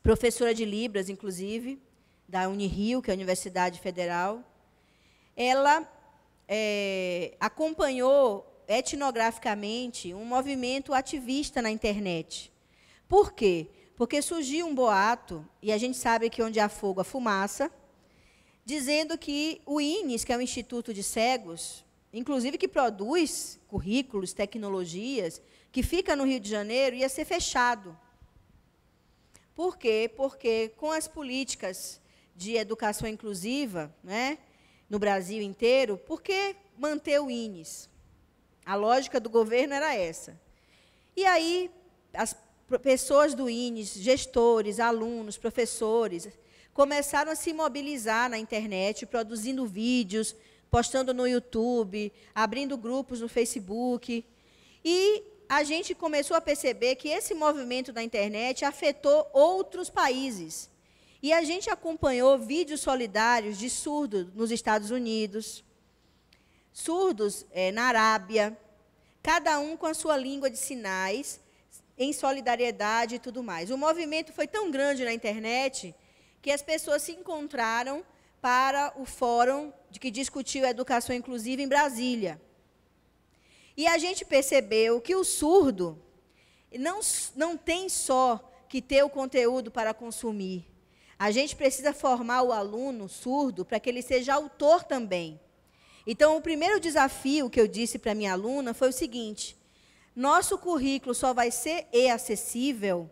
Speaker 2: professora de Libras, inclusive, da Unirio, que é a Universidade Federal, ela acompanhou etnograficamente um movimento ativista na internet. Por quê? Porque surgiu um boato, e a gente sabe que onde há fogo há fumaça, dizendo que o INES, que é o Instituto de Cegos, inclusive que produz currículos, tecnologias, que fica no Rio de Janeiro, ia ser fechado. Por quê? Porque com as políticas de educação inclusiva, né, no Brasil inteiro, por que manter o INES? A lógica do governo era essa. E aí, as pessoas do INES, gestores, alunos, professores, começaram a se mobilizar na internet, produzindo vídeos, postando no YouTube, abrindo grupos no Facebook. E a gente começou a perceber que esse movimento da internet afetou outros países. E a gente acompanhou vídeos solidários de surdos nos Estados Unidos, surdos na Arábia, cada um com a sua língua de sinais, em solidariedade e tudo mais. O movimento foi tão grande na internet que as pessoas se encontraram para o fórum que discutiu a educação inclusiva em Brasília. E a gente percebeu que o surdo não tem só que ter o conteúdo para consumir. A gente precisa formar o aluno surdo para que ele seja autor também. Então, o primeiro desafio que eu disse para a minha aluna foi o seguinte: nosso currículo só vai ser acessível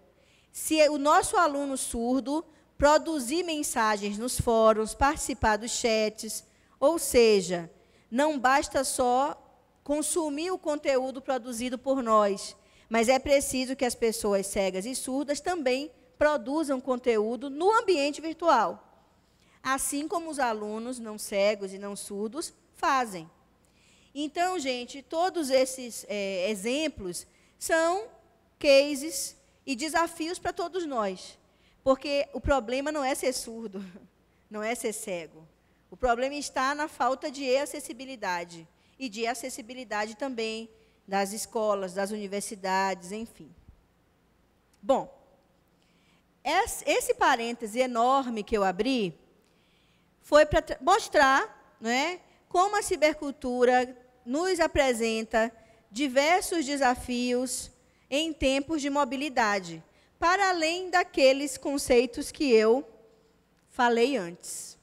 Speaker 2: se o nosso aluno surdo produzir mensagens nos fóruns, participar dos chats, ou seja, não basta só consumir o conteúdo produzido por nós, mas é preciso que as pessoas cegas e surdas também produzam conteúdo no ambiente virtual, assim como os alunos não cegos e não surdos fazem. Então, gente, todos esses exemplos são cases e desafios para todos nós, porque o problema não é ser surdo, não é ser cego. O problema está na falta de acessibilidade, e de acessibilidade também das escolas, das universidades, enfim. Bom, esse parêntese enorme que eu abri foi para mostrar, né, como a cibercultura nos apresenta diversos desafios em tempos de mobilidade, para além daqueles conceitos que eu falei antes.